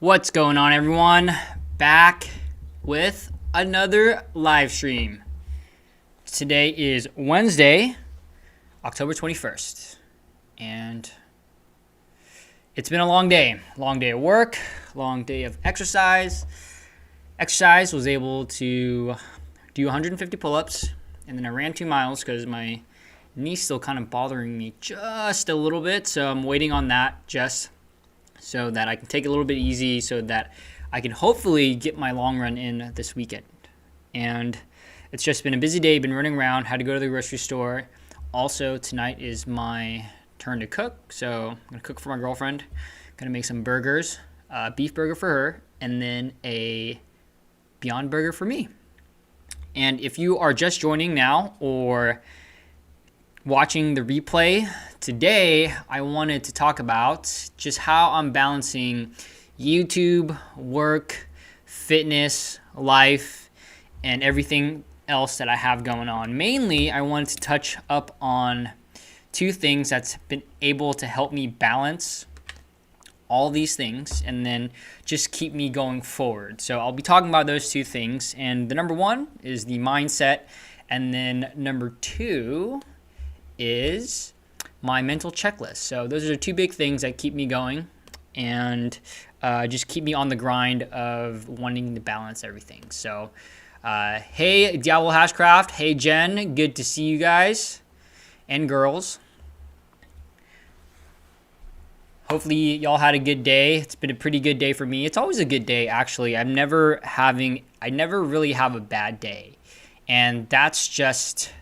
What's going on, everyone? Back with another live stream. Today is Wednesday, October 21st, and it's been a long day. Long day of work, long day of exercise. Was able to do 150 pull-ups, and then I ran 2 miles because my knee's still kind of bothering me just a little bit, so I'm waiting on that just so that I can take it a little bit easy so that I can hopefully get my long run in this weekend. And it's just been a busy day, been running around, had to go to the grocery store. Also, tonight is my turn to cook, so I'm going to cook for my girlfriend. Going to make some burgers, beef burger for her, and then a Beyond Burger for me. And if you are just joining now or watching the replay, today I wanted to talk about just how I'm balancing YouTube, work, fitness, life, and everything else that I have going on. Mainly, I wanted to touch up on 2 things that's been able to help me balance all these things and then just keep me going forward. So I'll be talking about those 2 things. And the number 1 is the mindset. And then number 2 is my mental checklist. So those are 2 big things that keep me going and just keep me on the grind of wanting to balance everything. So hey, Diablo Hashcraft. Hey, Jen. Good to see you guys and girls. Hopefully y'all had a good day. It's been a pretty good day for me. It's always a good day, actually. I never really have a bad day. And that's just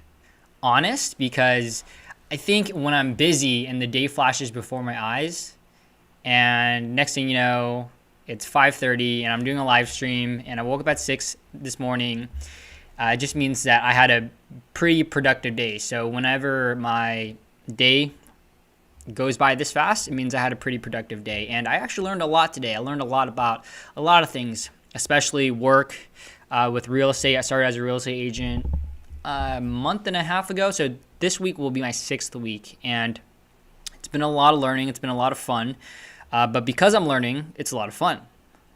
honest, because I think when I'm busy and the day flashes before my eyes, and next thing you know, it's 5:30 and I'm doing a live stream and I woke up at 6 this morning, it just means that I had a pretty productive day. So whenever my day goes by this fast, it means I had a pretty productive day. And I actually learned a lot today. I learned a lot about a lot of things, especially work with real estate. I started as a real estate agent a month and a half ago, so this week will be my 6th week, and it's been a lot of learning. It's been a lot of fun, but because I'm learning, it's a lot of fun.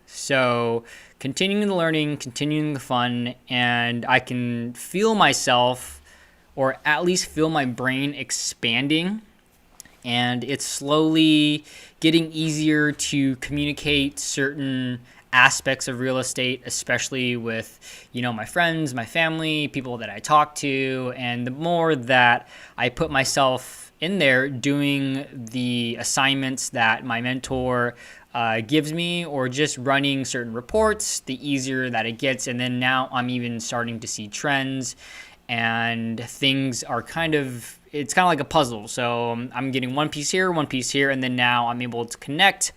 So continuing the learning, continuing the fun, and I can feel myself, or at least feel my brain expanding, and it's slowly getting easier to communicate certain aspects of real estate, especially with, my friends, my family, people that I talk to. And the more that I put myself in there doing the assignments that my mentor gives me, or just running certain reports, the easier that it gets. And then now I'm even starting to see trends, and things are it's kind of like a puzzle. So I'm getting one piece here, and then now I'm able to connect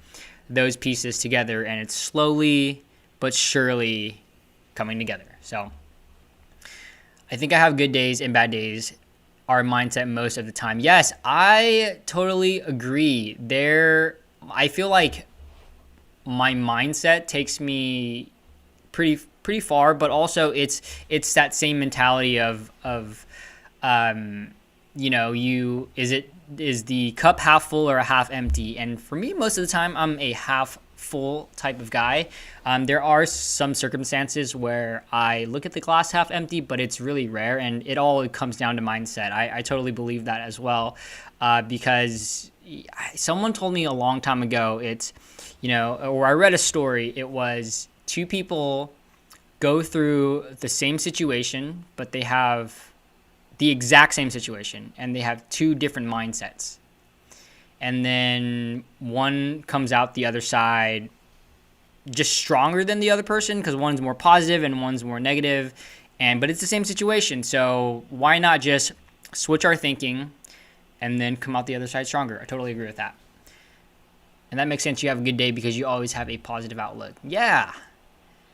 those pieces together, and it's slowly but surely coming together. So I think I have good days and bad days. Our mindset most of the time. Yes, I totally agree. I feel like my mindset takes me pretty far, but also it's that same mentality of is the cup half full or a half empty? And for me, most of the time, I'm a half full type of guy. There are some circumstances where I look at the glass half empty, but it's really rare, and it all comes down to mindset. I totally believe that as well, because someone told me a long time ago, or I read a story, it was 2 people go through the same situation, but they have the exact same situation, and they have 2 different mindsets. And then one comes out the other side just stronger than the other person, because one's more positive and one's more negative. But it's the same situation. So why not just switch our thinking and then come out the other side stronger? I totally agree with that. And that makes sense. You have a good day because you always have a positive outlook. Yeah.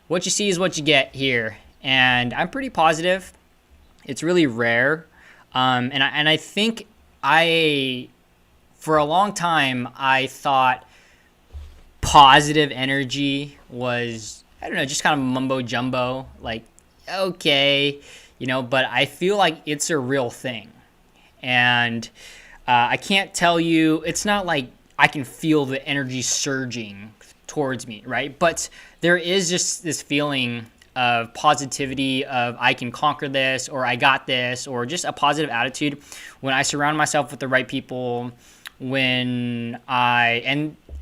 What you see is what you get here. And I'm pretty positive. It's really rare. And I think for a long time, I thought positive energy was, just kind of mumbo jumbo, like, okay, but I feel like it's a real thing. And I can't tell you, it's not like I can feel the energy surging towards me, right? But there is just this feeling of positivity of I can conquer this, or I got this, or just a positive attitude when I surround myself with the right people. When I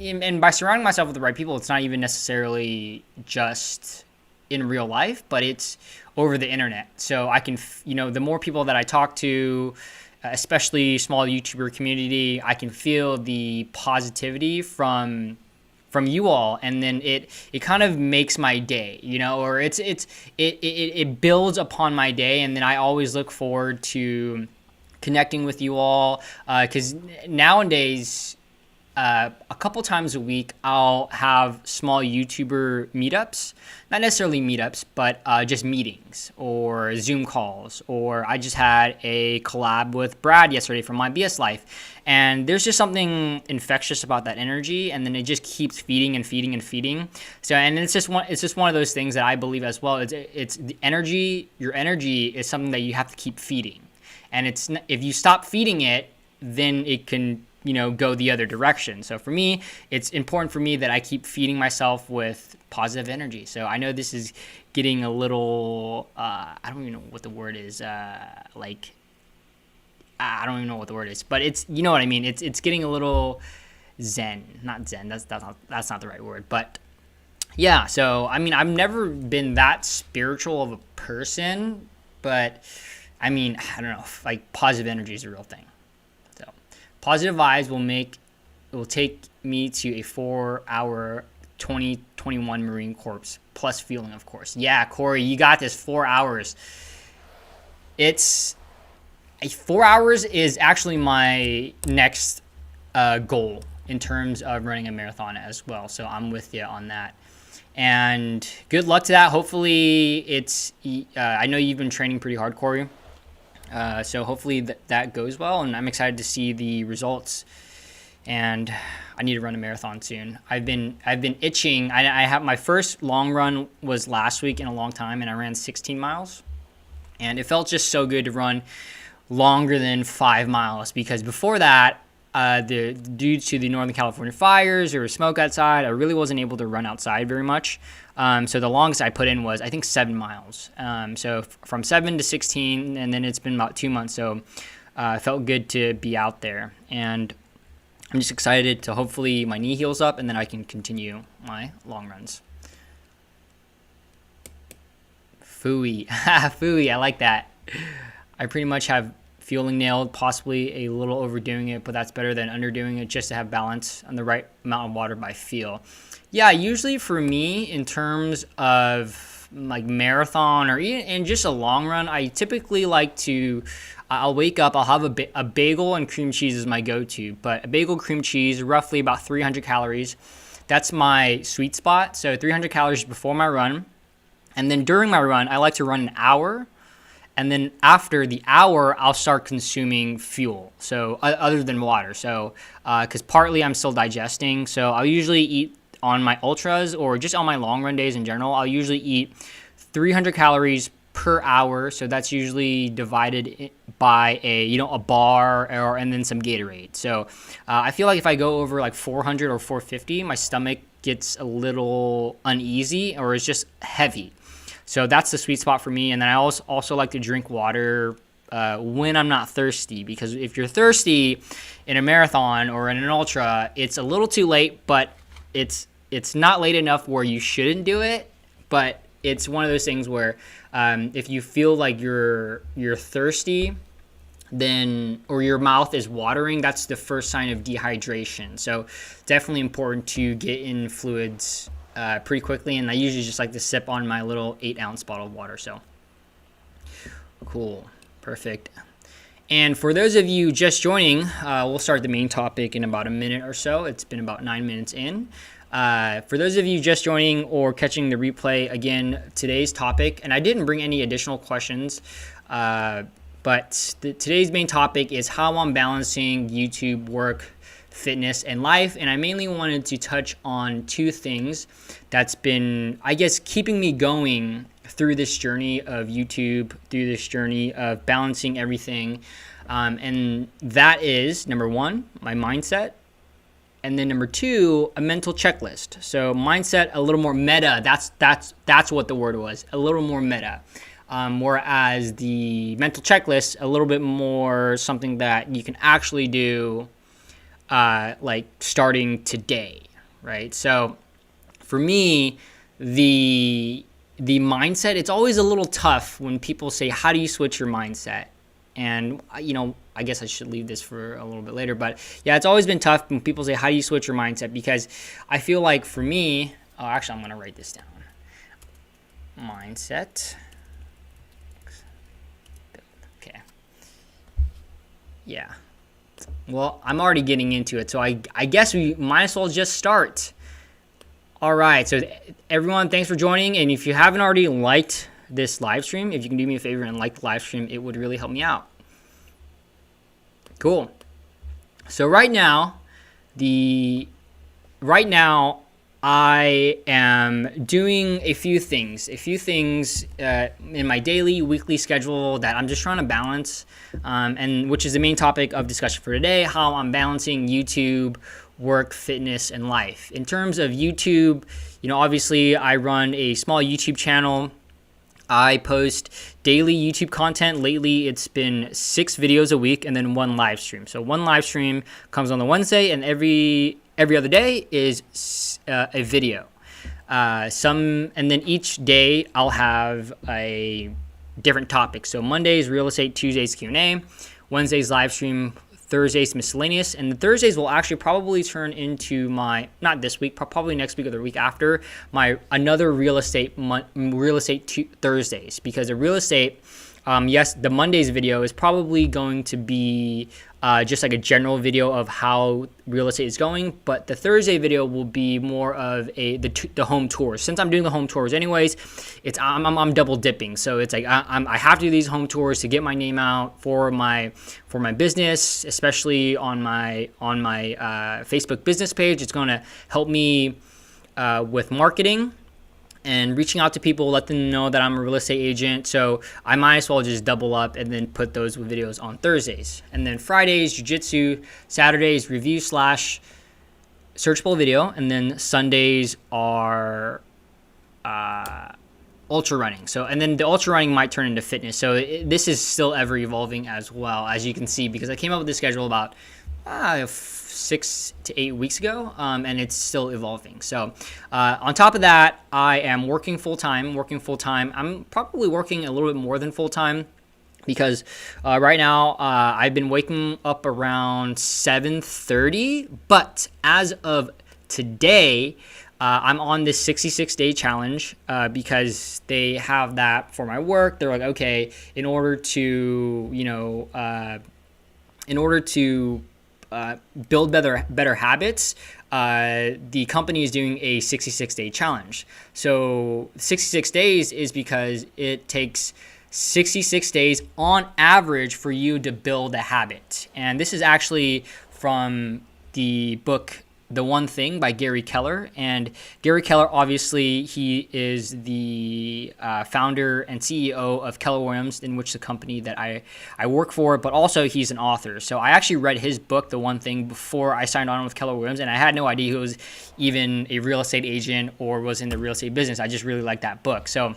and by surrounding myself with the right people, it's not even necessarily just in real life, but it's over the internet. So I can, the more people that I talk to, especially small YouTuber community, I can feel the positivity from you all, and then it kind of makes my day, or it builds upon my day, and then I always look forward to connecting with you all, because nowadays a couple times a week I'll have small YouTuber meetups, not necessarily meetups, but just meetings or Zoom calls. Or I just had a collab with Brad yesterday from My BS Life, and there's just something infectious about that energy, and then it just keeps feeding and feeding and feeding. So, and it's just one of those things that I believe as well. It's the energy. Your energy is something that you have to keep feeding, and if you stop feeding it, then it can go the other direction. So for me, it's important for me that I keep feeding myself with positive energy. So I know this is getting a little, I don't even know what the word is, I don't even know what the word is, but it's, you know what I mean? It's getting a little not zen, that's not the right word, but yeah. So, I mean, I've never been that spiritual of a person, but I mean, I don't know, like positive energy is a real thing. Positive vibes will take me to a 4-hour 2021 Marine Corps plus fueling, of course. Yeah, Corey, you got this. 4 hours. 4 hours is actually my next goal in terms of running a marathon as well. So I'm with you on that. And good luck to that. Hopefully I know you've been training pretty hard, Corey. So hopefully that goes well, and I'm excited to see the results. And I need to run a marathon soon. I've been itching. I have my first long run was last week in a long time, and I ran 16 miles, and it felt just so good to run longer than 5 miles, because before that, due to the Northern California fires, there was smoke outside. I really wasn't able to run outside very much. So the longest I put in was, I think, 7 miles. So from 7 to 16, and then it's been about 2 months. So it felt good to be out there. And I'm just excited to hopefully my knee heals up, and then I can continue my long runs. Phooey. Phooey, I like that. I pretty much have fueling nailed, possibly a little overdoing it, but that's better than underdoing it, just to have balance on the right amount of water by feel. Yeah, usually for me, in terms of like marathon or even in just a long run, I typically like to, I'll wake up, I'll have a bagel and cream cheese is my go-to, but a bagel, cream cheese, roughly about 300 calories. That's my sweet spot. So 300 calories before my run. And then during my run, I like to run an hour. And then after the hour, I'll start consuming fuel, so other than water. So because partly I'm still digesting, so I'll usually eat on my ultras or just on my long run days in general. I'll usually eat 300 calories per hour. So that's usually divided by a bar and then some Gatorade. So I feel like if I go over like 400 or 450, my stomach gets a little uneasy or is just heavy. So that's the sweet spot for me. And then I also like to drink water when I'm not thirsty, because if you're thirsty in a marathon or in an ultra, it's a little too late, but it's not late enough where you shouldn't do it. But it's one of those things where if you feel like you're thirsty, then, or your mouth is watering, that's the first sign of dehydration. So definitely important to get in fluids pretty quickly, and I usually just like to sip on my little 8-ounce bottle of water. So cool, perfect. And for those of you just joining, we'll start the main topic in about a minute or so. It's been about 9 minutes in. For those of you just joining or catching the replay, again, today's topic, and I didn't bring any additional questions, but today's main topic is how I'm balancing YouTube, work, fitness, and life. And I mainly wanted to touch on two things that's been, I guess, keeping me going through this journey of YouTube, through this journey of balancing everything. And that is, number one, my mindset. And then number 2, a mental checklist. So mindset, a little more meta. That's what the word was, a little more meta. Whereas the mental checklist, a little bit more something that you can actually do, like starting today, right? So for me, the mindset, it's always a little tough when people say, how do you switch your mindset? And, I guess I should leave this for a little bit later, but yeah, it's always been tough when people say, how do you switch your mindset? Because I feel like for me, actually, I'm going to write this down. Mindset. Okay. Yeah. Well, I'm already getting into it, so I guess we might as well just start. All right, so everyone, thanks for joining, and if you haven't already liked this live stream, if you can do me a favor and like the live stream, it would really help me out. Cool. So right now I am doing a few things in my daily, weekly schedule that I'm just trying to balance, and which is the main topic of discussion for today, how I'm balancing YouTube, work, fitness, and life. In terms of YouTube, obviously I run a small YouTube channel. I post daily YouTube content. Lately, it's been 6 videos a week and then 1 live stream. So 1 live stream comes on the Wednesday, and every other day is a video. And then each day I'll have a different topic. So Mondays, real estate. Tuesdays, Q&A. Wednesdays, live stream. Thursdays, miscellaneous. And the Thursdays will actually probably turn into not this week, probably next week or the week after, another real estate Thursdays. Because the real estate, yes, the Mondays video is probably going to be just like a general video of how real estate is going, but the Thursday video will be more of the home tours. Since I'm doing the home tours anyways, I'm double dipping. So it's like I have to do these home tours to get my name out for my business, especially on my Facebook business page. It's going to help me with marketing and reaching out to people, let them know that I'm a real estate agent. So I might as well just double up and then put those videos on Thursdays. And then Fridays, jiu-jitsu. Saturdays, review / searchable video. And then Sundays are ultra running. So, and then the ultra running might turn into fitness. So this is still ever evolving as well, as you can see, because I came up with this schedule about 6 to 8 weeks ago, and it's still evolving. So on top of that, I am working full-time. I'm probably working a little bit more than full-time because right now I've been waking up around 7:30, but as of today, I'm on this 66-day challenge because they have that for my work. They're like, okay, in order to build better habits, the company is doing a 66-day challenge. So 66 days is because it takes 66 days on average for you to build a habit. And this is actually from the book The One Thing by Gary Keller. And Gary Keller, obviously, he is the founder and CEO of Keller Williams, in which the company that I work for, but also he's an author. So I actually read his book, The One Thing, before I signed on with Keller Williams, and I had no idea he was even a real estate agent or was in the real estate business. I just really liked that book. So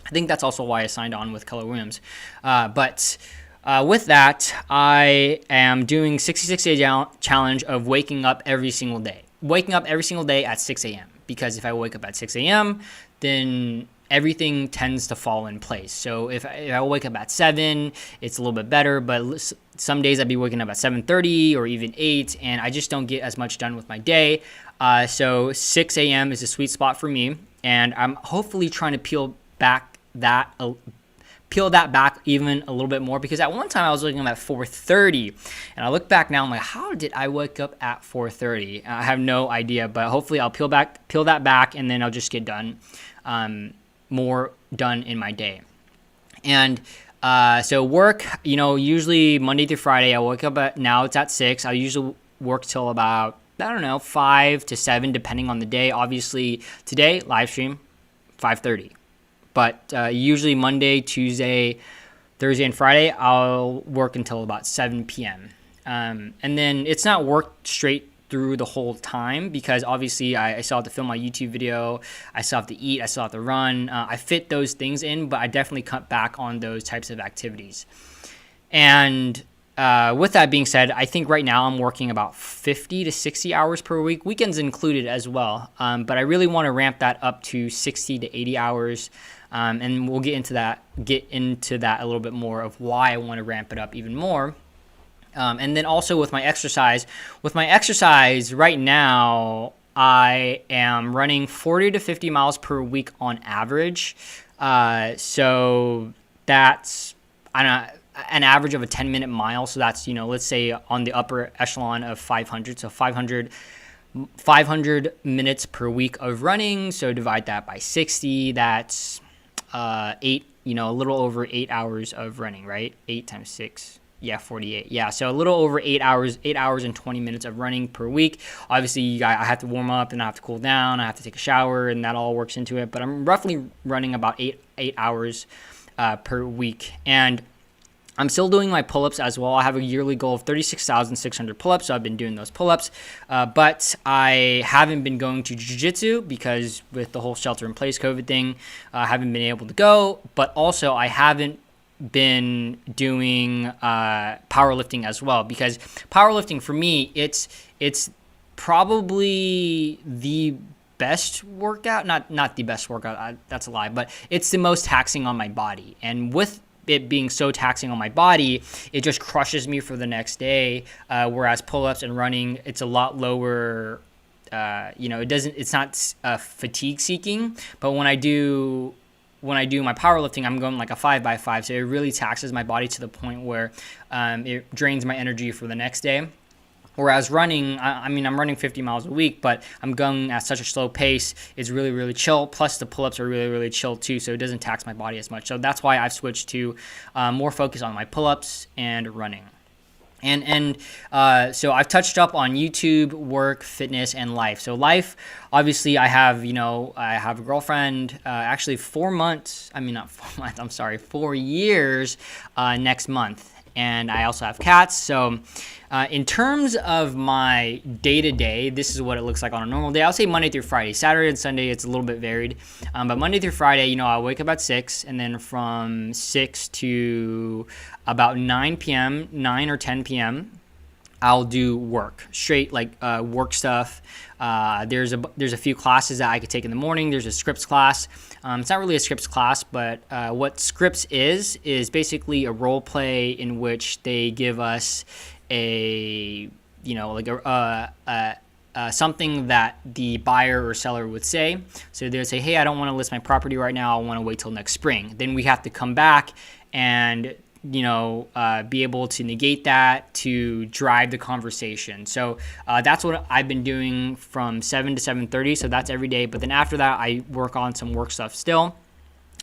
I think that's also why I signed on with Keller Williams. With that, I am doing 66-day challenge of waking up every single day. Waking up every single day at 6 a.m. Because if I wake up at 6 a.m., then everything tends to fall in place. So if I wake up at 7, it's a little bit better. But some days I'd be waking up at 7:30 or even 8, and I just don't get as much done with my day. So 6 a.m. is a sweet spot for me, and I'm hopefully trying to peel that back even a little bit more, because at one time I was waking up at 4:30, and I look back now, I'm like, how did I wake up at 4:30? I have no idea, but hopefully I'll peel that back, and then I'll just get more done in my day. And so work, usually Monday through Friday, I wake up now it's at 6. I usually work till about, 5 to 7, depending on the day. Obviously today, live stream, 5:30. But usually Monday, Tuesday, Thursday, and Friday, I'll work until about 7 p.m. And then it's not work straight through the whole time, because obviously I still have to film my YouTube video, I still have to eat, I still have to run. I fit those things in, but I definitely cut back on those types of activities. And with that being said, I think right now I'm working about 50 to 60 hours per week, weekends included as well. But I really want to ramp that up to 60 to 80 hours. And we'll get into that a little bit more of why I want to ramp it up even more. And then also with my exercise right now, I am running 40 to 50 miles per week on average. So that's an average of a 10-minute mile. So that's, let's say on the upper echelon of 500. So 500 minutes per week of running. So divide that by 60. That's 8, a little over 8 hours of running, right? 8 times 6. Yeah, 48. Yeah, so a little over 8 hours and 20 minutes of running per week. Obviously, I have to warm up and I have to cool down. I have to take a shower, and that all works into it. But I'm roughly running about 8 hours per week. And I'm still doing my pull-ups as well. I have a yearly goal of 36,600 pull-ups, so I've been doing those pull-ups. But I haven't been going to jiu-jitsu because with the whole shelter-in-place COVID thing, I haven't been able to go. But also, I haven't been doing powerlifting as well, because powerlifting for me, it's probably the best workout. Not the best workout. That's a lie, but it's the most taxing on my body. And with it being so taxing on my body, it just crushes me for the next day. Whereas pull-ups and running, it's a lot lower. It's not fatigue seeking. But when I do my powerlifting, I'm going like a 5x5. So it really taxes my body to the point where it drains my energy for the next day. Whereas running, I'm running 50 miles a week, but I'm going at such a slow pace. It's really, really chill. Plus the pull-ups are really, really chill too, so it doesn't tax my body as much. So that's why I've switched to more focus on my pull-ups and running. And so I've touched up on YouTube, work, fitness, and life. So life, obviously, I have a girlfriend. Actually, 4 months. Not 4 months. I'm sorry, 4 years next month. And I also have cats. So in terms of my day-to-day, this is what it looks like on a normal day. I'll say Monday through Friday. Saturday and Sunday, it's a little bit varied. But Monday through Friday, I'll wake up at 6, and then from 6 to about 9 p.m., 9 or 10 p.m., I'll do work, straight work stuff. There's a few classes that I could take in the morning. There's a scripts class. It's not really a scripts class, but what scripts is basically a role play in which they give us something that the buyer or seller would say. So they'll say, hey, I don't want to list my property right now. I want to wait till next spring. Then we have to come back and be able to negate that to drive the conversation. So that's what I've been doing from 7 to 7:30. So that's every day. But then after that, I work on some work stuff still.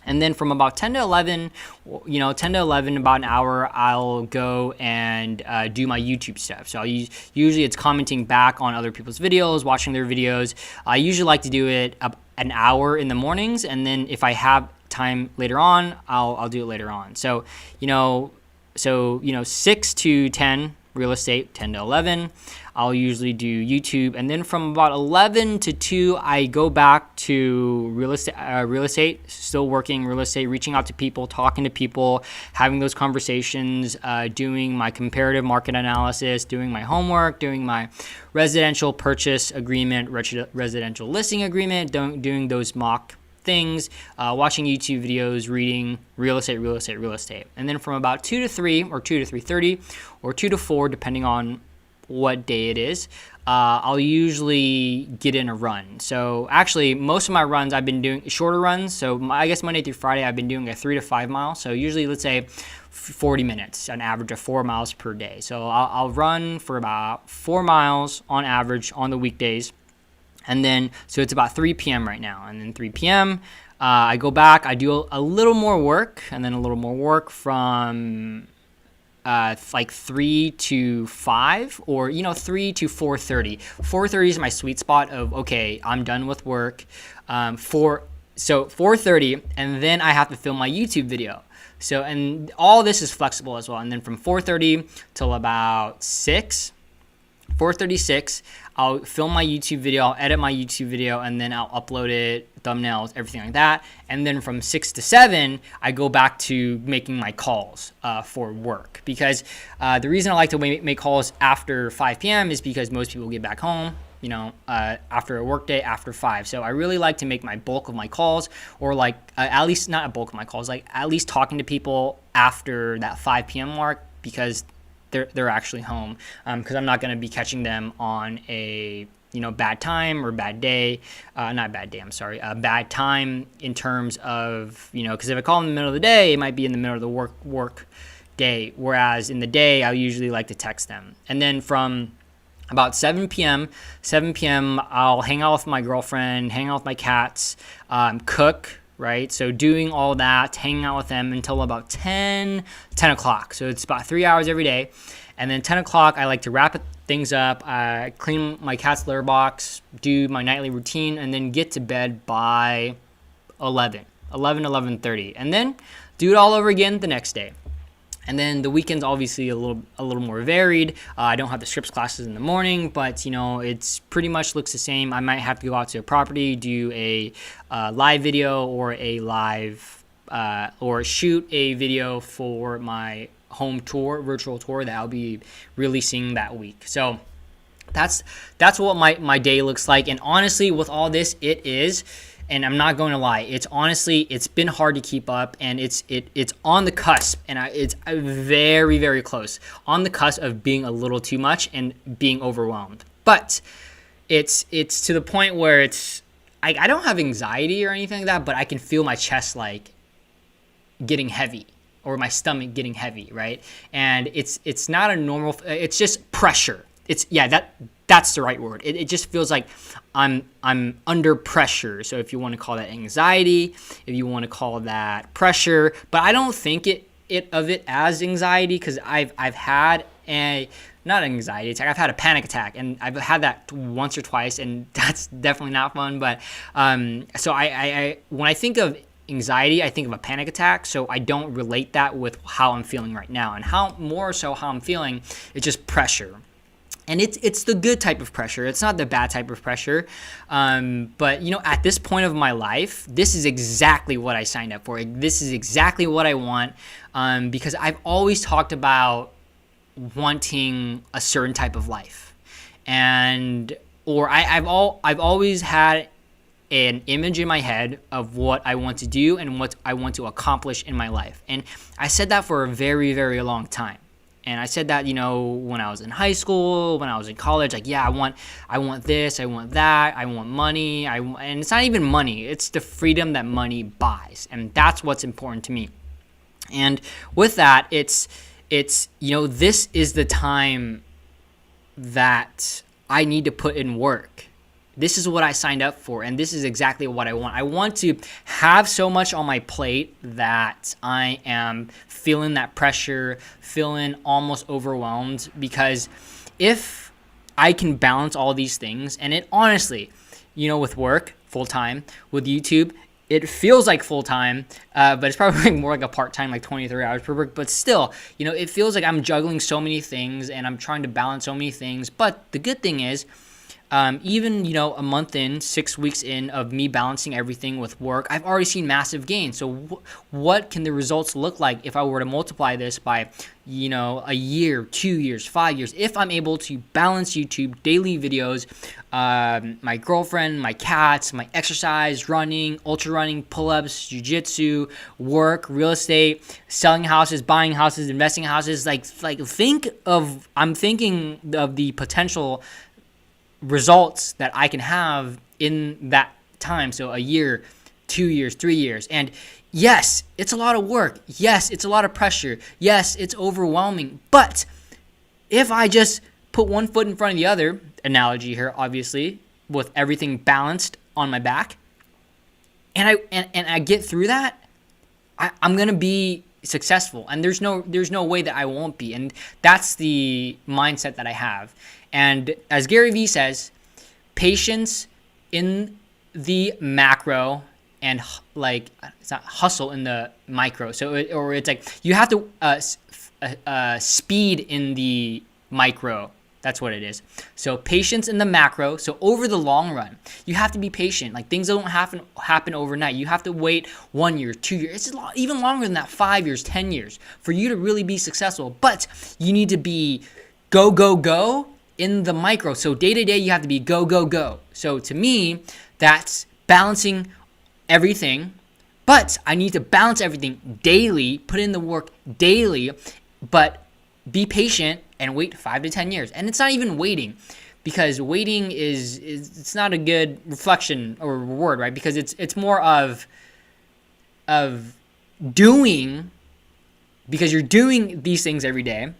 And then from about 10 to 11, about an hour, I'll go and do my YouTube stuff. So usually it's commenting back on other people's videos, watching their videos. I usually like to do it an hour in the mornings, and then if I have time later on, I'll do it later on. So 6 to 10 real estate, 10 to 11 I'll usually do YouTube, and then from about 11 to 2 I go back to real estate, still working real estate, reaching out to people, talking to people, having those conversations, doing my comparative market analysis, doing my homework, doing my residential purchase agreement, residential listing agreement, doing those mock things, watching YouTube videos, reading real estate. And then from about 2 to 3 or 2 to 3:30 or 2 to 4, depending on what day it is, I'll usually get in a run. So actually, most of my runs I've been doing shorter runs. So I guess Monday through Friday I've been doing a 3 to 5 mile. So usually, let's say 40 minutes, an average of 4 miles per day. So I'll run for about 4 miles on average on the weekdays. And then, so it's about 3 p.m. right now. And then 3 p.m., I go back, I do a little more work, and then a little more work from 3 to 5, or 3 to 4:30. 4:30 is my sweet spot of, okay, I'm done with work. So 4:30, and then I have to film my YouTube video. So, and all this is flexible as well. And then from 4:30 till about 6, 4:36, I'll film my YouTube video, I'll edit my YouTube video, and then I'll upload it, thumbnails, everything like that. And then from 6 to 7, I go back to making my calls for work. Because the reason I like to make calls after 5 p.m. is because most people get back home, after a work day after 5. So I really like to make my bulk of my calls, or like at least not a bulk of my calls, like at least talking to people after that 5 p.m. mark, because they're actually home, because I'm not going to be catching them on a bad time or bad day, not bad day, I'm sorry, bad time in terms of, because if I call in the middle of the day, it might be in the middle of the work day, whereas in the day, I usually like to text them. And then from about 7 p.m., I'll hang out with my girlfriend, hang out with my cats, cook, right? So doing all that, hanging out with them until about 10 o'clock. So it's about 3 hours every day. And then 10 o'clock, I like to wrap things up, clean my cat's litter box, do my nightly routine, and then get to bed by 11:30. And then do it all over again the next day. And then the weekend's obviously a little more varied. I don't have the scripts classes in the morning, but it's pretty much looks the same. I might have to go out to a property, do a live video or or shoot a video for my home tour, virtual tour that I'll be releasing that week. So that's what my day looks like. And honestly, with all this, it is. And I'm not going to lie, it's been hard to keep up, and it's on the cusp, and it's very, very close, on the cusp of being a little too much and being overwhelmed. But it's to the point where I don't have anxiety or anything like that, but I can feel my chest like getting heavy, or my stomach getting heavy, right? And it's not a normal, it's just pressure. That's the right word. It just feels like I'm under pressure. So if you want to call that anxiety, if you want to call that pressure, but I don't think of it as anxiety, because I've had not anxiety attack. I've had a panic attack, and I've had that once or twice, and that's definitely not fun. But so I when I think of anxiety, I think of a panic attack. So I don't relate that with how I'm feeling right now, and how I'm feeling. It's just pressure. And it's the good type of pressure. It's not the bad type of pressure. But, at this point of my life, this is exactly what I signed up for. This is exactly what I want, because I've always talked about wanting a certain type of life. I've always had an image in my head of what I want to do and what I want to accomplish in my life. And I said that for a very, very long time. And I said that, when I was in high school, when I was in college, like, yeah, I want this, I want that, I want money, and it's not even money, it's the freedom that money buys, and that's what's important to me. And with that, it's this is the time that I need to put in work. This is what I signed up for, and this is exactly what I want. I want to have so much on my plate that I am feeling that pressure, feeling almost overwhelmed, because if I can balance all these things, and it honestly, with work, full-time, with YouTube, it feels like full-time, but it's probably more like a part-time, like 23 hours per week. But still, it feels like I'm juggling so many things, and I'm trying to balance so many things. But the good thing is, even, a month in, 6 weeks in of me balancing everything with work, I've already seen massive gains. So what can the results look like if I were to multiply this by, a year, 2 years, 5 years, if I'm able to balance YouTube, daily videos, my girlfriend, my cats, my exercise, running, ultra running, pull-ups, jiu-jitsu, work, real estate, selling houses, buying houses, investing in houses, I'm thinking of the potential results that I can have in that time. So a year, 2 years, 3 years. And yes, it's a lot of work. Yes, it's a lot of pressure. Yes, it's overwhelming. But if I just put one foot in front of the other, analogy here, obviously, with everything balanced on my back, and I get through that, I'm going to be successful. And there's no way that I won't be. And that's the mindset that I have. And as Gary Vee says, patience in the macro and it's not hustle in the micro. So it's like you have to speed in the micro That's what it is. So patience in the macro. So over the long run, you have to be patient. Like things don't happen overnight. You have to wait 1 year, 2 years. It's even longer than that, 5 years, 10 years for you to really be successful. But you need to be go, go, go in the micro. So day to day, you have to be go, go, go. So to me, that's balancing everything. But I need to balance everything daily, put in the work daily, but be patient and wait 5 to 10 years. And it's not even waiting, because waiting is it's not a good reflection or reward, right? Because it's more of doing, because you're doing these things every day,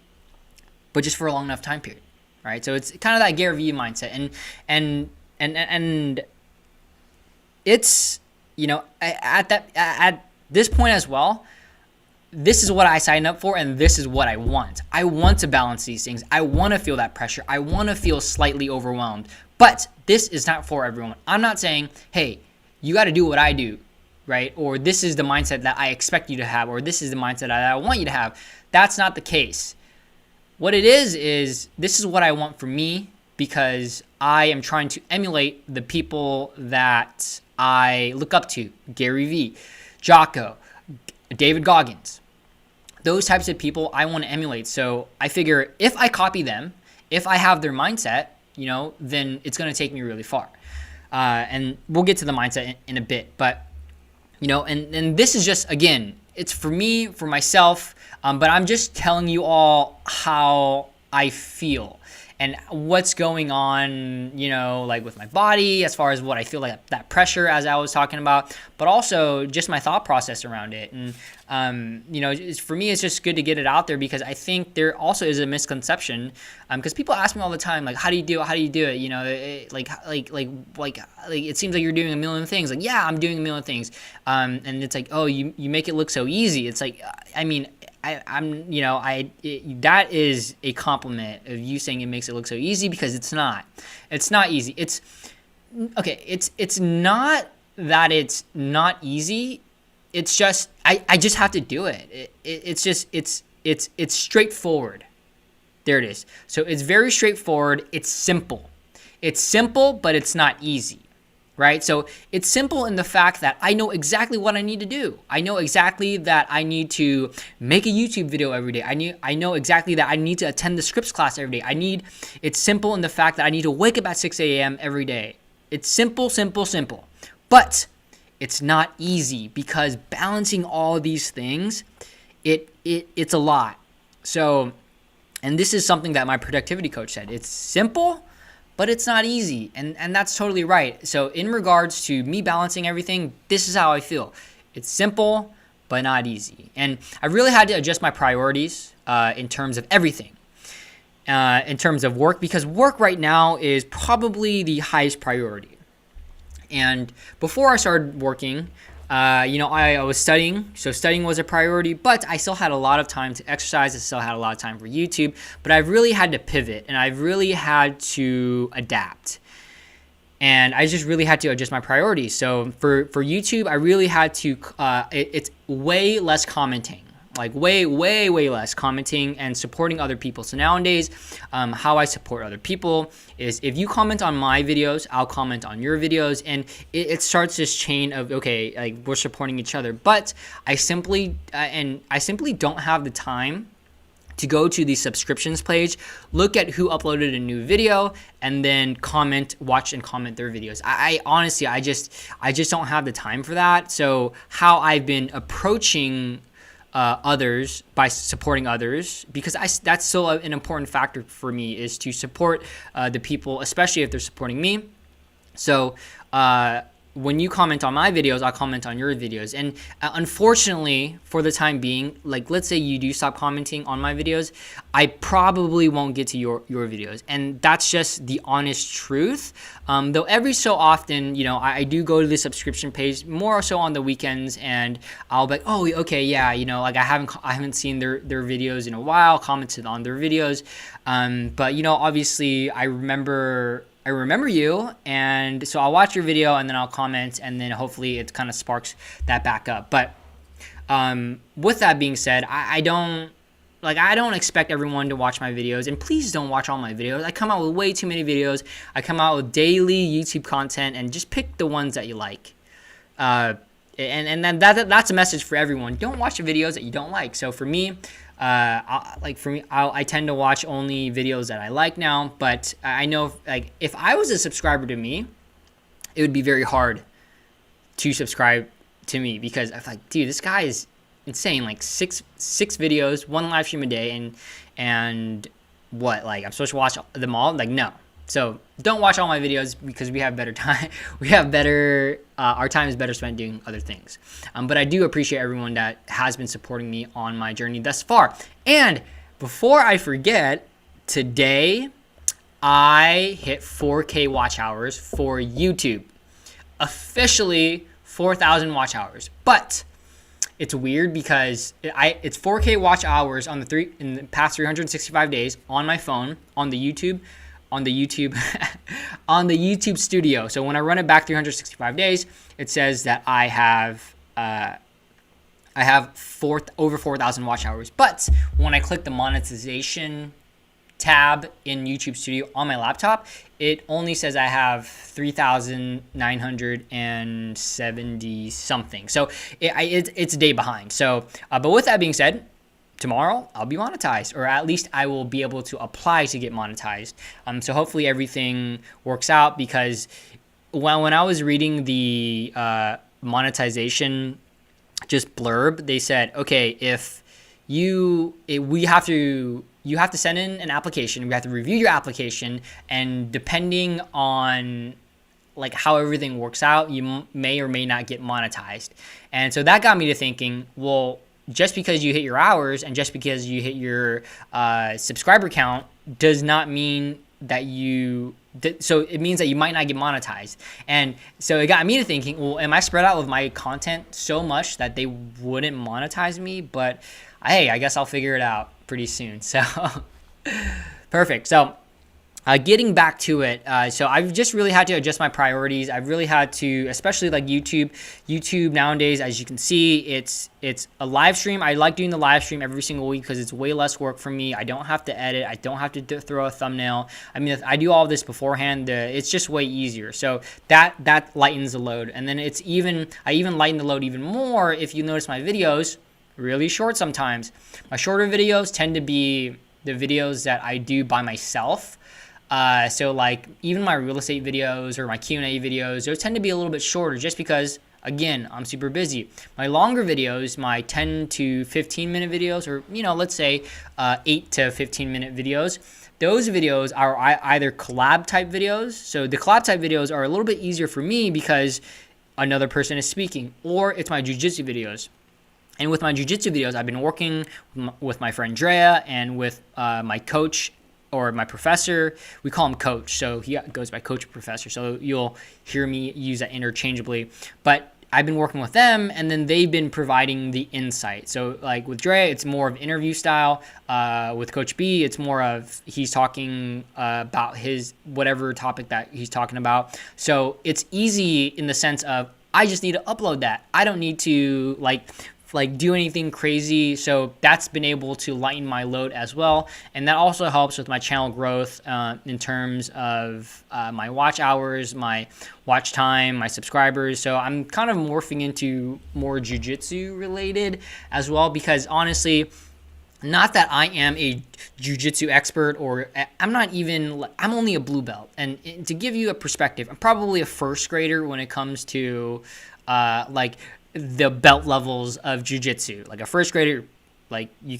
but just for a long enough time period, right? So it's kind of that Gary Vee mindset, and it's, you know, at this point as well, this is what I signed up for, and this is what I want. I want to balance these things. I want to feel that pressure. I want to feel slightly overwhelmed. But this is not for everyone. I'm not saying, hey, you got to do what I do, right? Or this is the mindset that I expect you to have, or this is the mindset that I want you to have. That's not the case. What it is this is what I want for me, because I am trying to emulate the people that I look up to. Gary Vee, Jocko, David Goggins. Those types of people I want to emulate. So I figure if I copy them, if I have their mindset, you know, then it's going to take me really far. And we'll get to the mindset in a bit. But, you know, and this is just, again, it's for me, for myself, but I'm just telling you all how I feel and what's going on, you know, like with my body, as far as what I feel, like that pressure, as I was talking about, but also just my thought process around it. And, you know, for me, it's just good to get it out there, because I think there also is a misconception, because people ask me all the time, like, how do you do it? How do you do it? You know, like it seems like you're doing a million things. Like, yeah, I'm doing a million things. And it's like, oh, you make it look so easy. It's like, I mean, that is a compliment of you saying it makes it look so easy, because it's not. It's not easy. It's not that it's not easy. It's just I just have to do it. It's straightforward. There it is. So it's very straightforward. It's simple. It's simple, but it's not easy. Right? So it's simple in the fact that I know exactly what I need to do. I know exactly that I need to make a YouTube video every day. I know exactly that I need to attend the scripts class every day. It's simple in the fact that I need to wake up at 6 a.m. every day. It's simple, simple, simple. But it's not easy, because balancing all of these things, it's a lot. So, and this is something that my productivity coach said. It's simple, but it's not easy, and that's totally right. So in regards to me balancing everything, this is how I feel. It's simple, but not easy. And I really had to adjust my priorities in terms of everything. In terms of work, because work right now is probably the highest priority. And before I started working, I was studying, so studying was a priority, but I still had a lot of time to exercise. I still had a lot of time for YouTube, but I've really had to pivot, and I've really had to adapt. And I just really had to adjust my priorities. So for YouTube, I really had to, it's way less commenting. Like way less commenting and supporting other people. So nowadays, how I support other people is, if you comment on my videos, I'll comment on your videos, and it starts this chain of, okay, like we're supporting each other. But I simply don't have the time to go to the subscriptions page, look at who uploaded a new video, and then watch and comment their videos. I honestly, I just don't have the time for that. So how I've been approaching others by supporting others, because that's still an important factor for me, is to support the people, especially if they're supporting me. So when you comment on my videos, I'll comment on your videos. And unfortunately, for the time being, like let's say you do stop commenting on my videos, I probably won't get to your videos. And that's just the honest truth. Though every so often, I do go to the subscription page, more so on the weekends, and I'll be like, oh, okay, yeah, like I haven't seen their videos in a while, commented on their videos. But obviously I remember you, and so I'll watch your video and then I'll comment, and then hopefully it kind of sparks that back up. But with that being said, I don't like, I don't expect everyone to watch my videos, and please don't watch all my videos. I come out with way too many videos. I come out with daily YouTube content, and just pick the ones that you like. And then that's a message for everyone. Don't watch the videos that you don't like. So for me, I tend to watch only videos that I like now. But I know, like, if I was a subscriber to me, it would be very hard to subscribe to me, because I'm like, dude, this guy is insane. Like six videos, one live stream a day, and what? Like, I'm supposed to watch them all? Like, no. So don't watch all my videos, because we have better time. Our time is better spent doing other things. But I do appreciate everyone that has been supporting me on my journey thus far. And before I forget, today I hit 4K watch hours for YouTube. Officially 4,000 watch hours. But it's weird because it's 4K watch hours in the past 365 days on my phone, on the YouTube Studio. So when I run it back 365 days, it says that I have over 4,000 watch hours. But when I click the monetization tab in YouTube Studio on my laptop, it only says I have 3,970 something. So it's a day behind. So, but with that being said, tomorrow I'll be monetized, or at least I will be able to apply to get monetized. So hopefully everything works out, because when I was reading the monetization just blurb, they said, okay, you have to send in an application. We have to review your application, and depending on like how everything works out, you may or may not get monetized. And so that got me to thinking, well, just because you hit your hours and just because you hit your subscriber count does not mean that so it means that you might not get monetized. And so it got me to thinking, well, am I spread out with my content so much that they wouldn't monetize me? But hey, I guess I'll figure it out pretty soon. So perfect. So getting back to it, so I've just really had to adjust my priorities. I've really had to, especially like YouTube. YouTube nowadays, as you can see, it's a live stream. I like doing the live stream every single week because it's way less work for me. I don't have to edit. I don't have to throw a thumbnail. I mean, I do all this beforehand. It's just way easier. So that lightens the load. And then I even lighten the load even more if you notice my videos really short sometimes. My shorter videos tend to be the videos that I do by myself. So like even my real estate videos or my Q&A videos, those tend to be a little bit shorter just because, again, I'm super busy. My longer videos, my 10 to 15 minute videos, or, let's say 8 to 15 minute videos, those videos are either collab type videos. So the collab type videos are a little bit easier for me because another person is speaking, or it's my jiu-jitsu videos. And with my jiu-jitsu videos, I've been working with my friend Drea and with my coach, or my professor. We call him coach, so he goes by coach or professor, so you'll hear me use that interchangeably. But I've been working with them, and then they've been providing the insight. So like with Dre, it's more of interview style. With Coach B, it's more of he's talking about his whatever topic that he's talking about. So it's easy in the sense of I just need to upload that. I don't need to like do anything crazy. So that's been able to lighten my load as well. And that also helps with my channel growth in terms of my watch hours, my watch time, my subscribers. So I'm kind of morphing into more jiu-jitsu related as well, because honestly, not that I am a jiu-jitsu expert, or I'm only a blue belt. And to give you a perspective, I'm probably a first grader when it comes to the belt levels of jiu-jitsu. Like a first grader, like you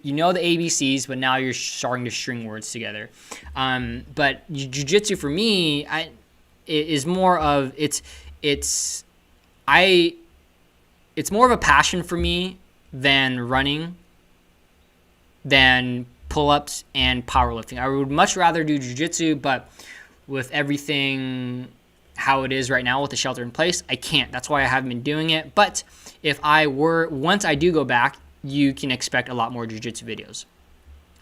know the ABCs, but now you're starting to string words together. But jiu-jitsu for me, is more of it's more of a passion for me than running, than pull-ups and powerlifting. I would much rather do jiu-jitsu, but with everything how it is right now with the shelter in place, I can't. That's why I haven't been doing it. But once I do go back, you can expect a lot more jiu-jitsu videos.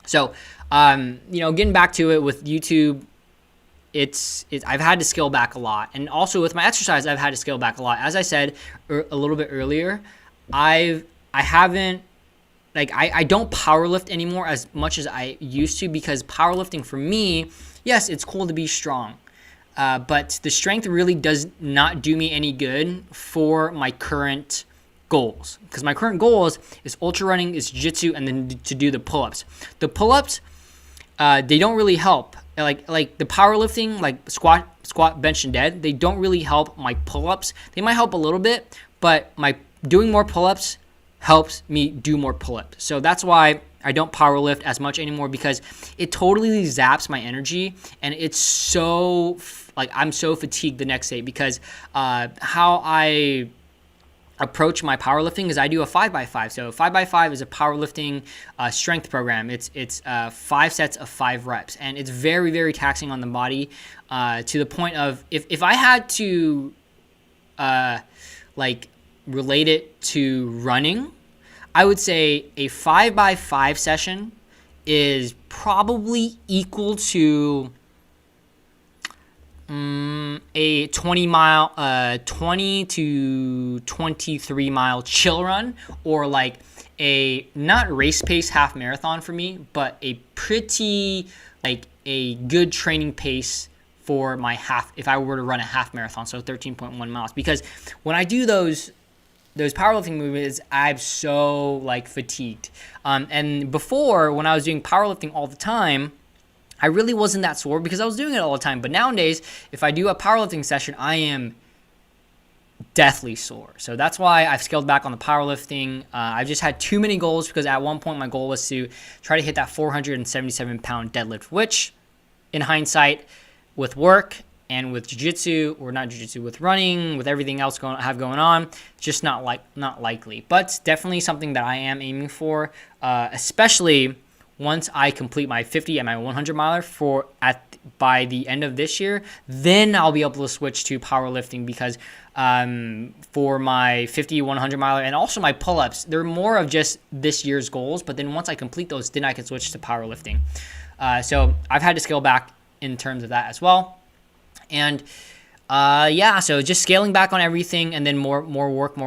So, getting back to it with YouTube, I've had to scale back a lot. And also with my exercise, I've had to scale back a lot. As I said a little bit earlier, I haven't like I don't powerlift anymore as much as I used to, because powerlifting for me, yes, it's cool to be strong. But the strength really does not do me any good for my current goals, because my current goals is ultra running, is jiu-jitsu, and then to do the pull-ups. The pull-ups, they don't really help. Like the powerlifting, like squat, bench, and dead, they don't really help my pull-ups. They might help a little bit, but my doing more pull-ups helps me do more pull-ups. So that's why I don't powerlift as much anymore, because it totally zaps my energy, and it's so like I'm so fatigued the next day, because how I approach my powerlifting is I do a 5x5. So 5x5 is a powerlifting strength program. It's 5 sets of 5 reps, and it's very, very taxing on the body, to the point of if I had to like relate it to running, I would say a 5x5 session is probably equal to a 20 to 23 mile chill run, or like a not race pace half marathon for me, but a pretty like a good training pace for my half, if I were to run a half marathon, so 13.1 miles. Because when I do those powerlifting movements, I'm so like fatigued. And before, when I was doing powerlifting all the time, I really wasn't that sore because I was doing it all the time. But nowadays, if I do a powerlifting session, I am deathly sore. So that's why I've scaled back on the powerlifting. I've just had too many goals, because at one point my goal was to try to hit that 477-pound deadlift, which in hindsight, with work and with jiu-jitsu, or not jiu-jitsu, with running, with everything else going on, just not likely. But definitely something that I am aiming for, especially once I complete my 50 and my 100 miler by the end of this year. Then I'll be able to switch to powerlifting, because for my 50, 100 miler, and also my pull-ups, they're more of just this year's goals. But then once I complete those, then I can switch to powerlifting. So I've had to scale back in terms of that as well. And so just scaling back on everything, and then more work.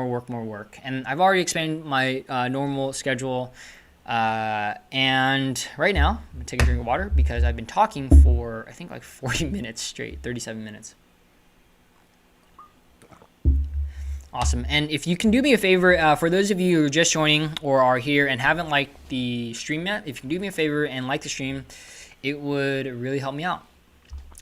And I've already expanded my normal schedule. And right now, I'm going to take a drink of water, because I've been talking for, I think, like 40 minutes straight, 37 minutes. Awesome. And if you can do me a favor, for those of you who are just joining or are here and haven't liked the stream yet, if you can do me a favor and like the stream, it would really help me out.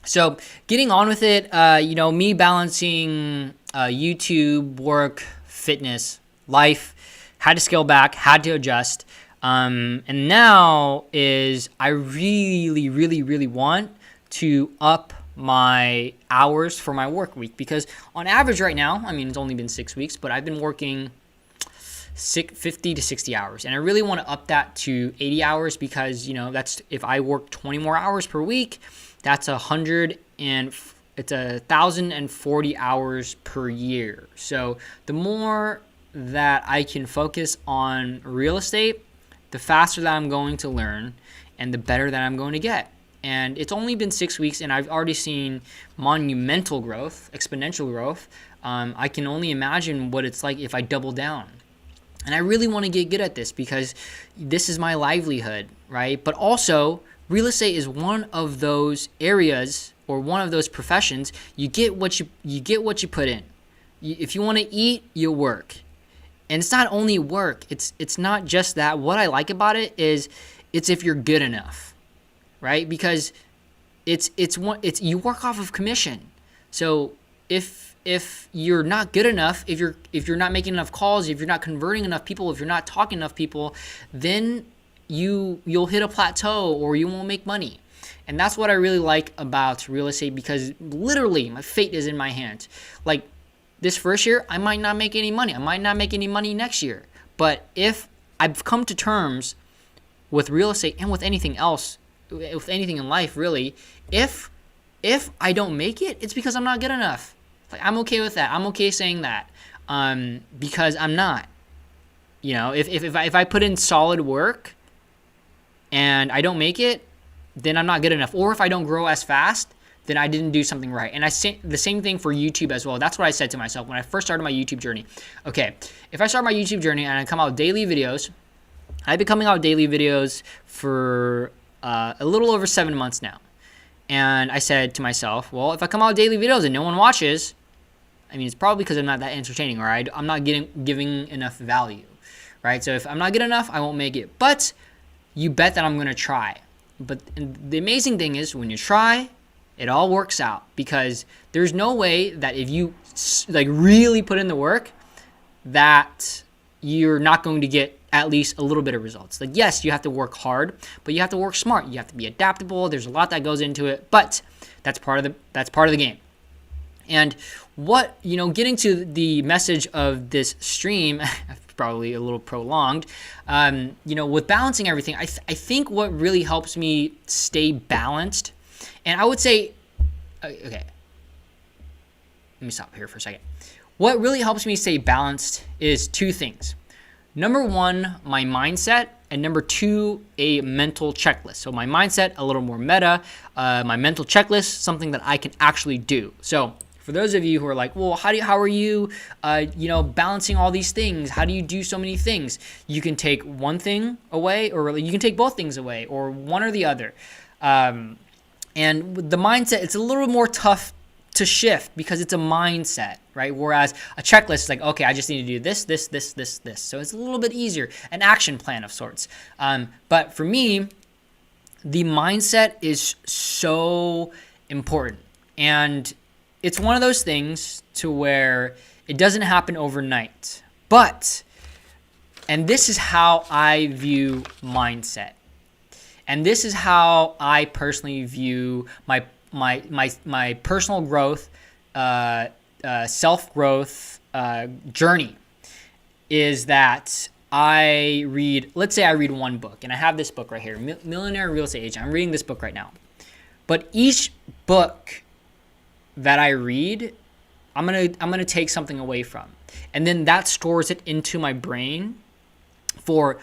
So getting on with it, me balancing YouTube, work, fitness, life, had to scale back, had to adjust. And now I really, really, really want to up my hours for my work week, because on average right now, I mean, it's only been 6 weeks, but I've been working 50 to 60 hours. And I really want to up that to 80 hours, because, that's, if I work 20 more hours per week, that's 1,040 hours per year. So the more that I can focus on real estate, the faster that I'm going to learn, and the better that I'm going to get. And it's only been 6 weeks, and I've already seen monumental growth, exponential growth. I can only imagine what it's like if I double down. And I really want to get good at this, because this is my livelihood, right? But also, real estate is one of those areas, or one of those professions. You get what you put in. If you want to eat, you work. And it's not only work. It's not just that. What I like about it is it's if you're good enough, right? Because it's you work off of commission. So if you're not good enough, if you're not making enough calls, if you're not converting enough people, if you're not talking to enough people, then you'll hit a plateau, or you won't make money. And that's what I really like about real estate, because literally my fate is in my hands. Like, this first year, I might not make any money. I might not make any money next year. But if I've come to terms with real estate, and with anything else, with anything in life, really, if I don't make it, it's because I'm not good enough. Like, I'm okay with that. I'm okay saying that, because I'm not. If I put in solid work and I don't make it, then I'm not good enough. Or if I don't grow as fast, then I didn't do something right. And I say the same thing for YouTube as well. That's what I said to myself when I first started my YouTube journey. Okay, if I start my YouTube journey and I come out with daily videos, I've been coming out with daily videos for a little over 7 months now. And I said to myself, well, if I come out with daily videos and no one watches, I mean, it's probably because I'm not that entertaining, or I'm not giving enough value, right? So if I'm not good enough, I won't make it. But you bet that I'm going to try. But the amazing thing is when you try, it all works out, because there's no way that if you like really put in the work that you're not going to get at least a little bit of results. Like, yes, you have to work hard, but you have to work smart. You have to be adaptable. There's a lot that goes into it, but that's part of the game. And what, getting to the message of this stream, probably a little prolonged, with balancing everything, I think what really helps me stay balanced, and I would say, okay, let me stop here for a second. What really helps me stay balanced is 2 things. Number 1, my mindset, and number 2, a mental checklist. So my mindset, a little more meta, my mental checklist, something that I can actually do. So for those of you who are like, well, how are you, balancing all these things? How do you do so many things? You can take one thing away, or you can take both things away, or one or the other. And with the mindset, it's a little more tough to shift because it's a mindset, right? Whereas a checklist is like, okay, I just need to do this, this, this, this, this. So it's a little bit easier, an action plan of sorts. But for me, the mindset is so important. And it's one of those things to where it doesn't happen overnight. And this is how I view mindset. And this is how I personally view my personal growth, self-growth journey, is that let's say I read one book, and I have this book right here, Millionaire Real Estate Agent. I'm reading this book right now. But each book that I read, I'm gonna take something away from. And then that stores it into my brain for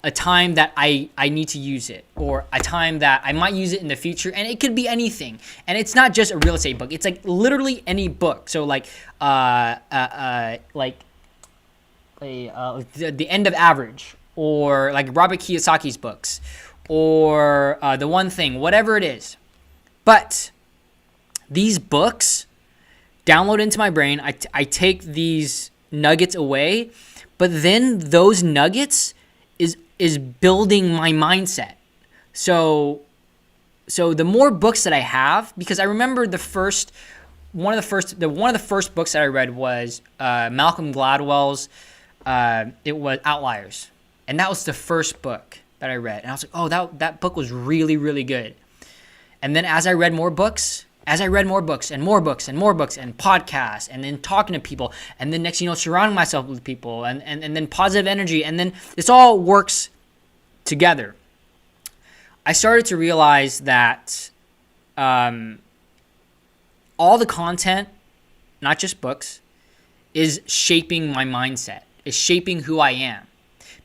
a time that I need to use it, or a time that I might use it in the future. And it could be anything. And it's not just a real estate book. It's like literally any book. So like The End of Average, or like Robert Kiyosaki's books, or The One Thing, whatever it is. But these books download into my brain. I take these nuggets away, but then those nuggets is building my mindset. So the more books that I have, because I remember one of the first books that I read was Malcolm Gladwell's it was Outliers, and that was the first book that I read, and I was like, oh, that book was really, really good. And then as I read more books and more books and podcasts, and then talking to people, and then next surrounding myself with people, and then positive energy, and then this all works together. I started to realize that all the content, not just books, is shaping my mindset, is shaping who I am.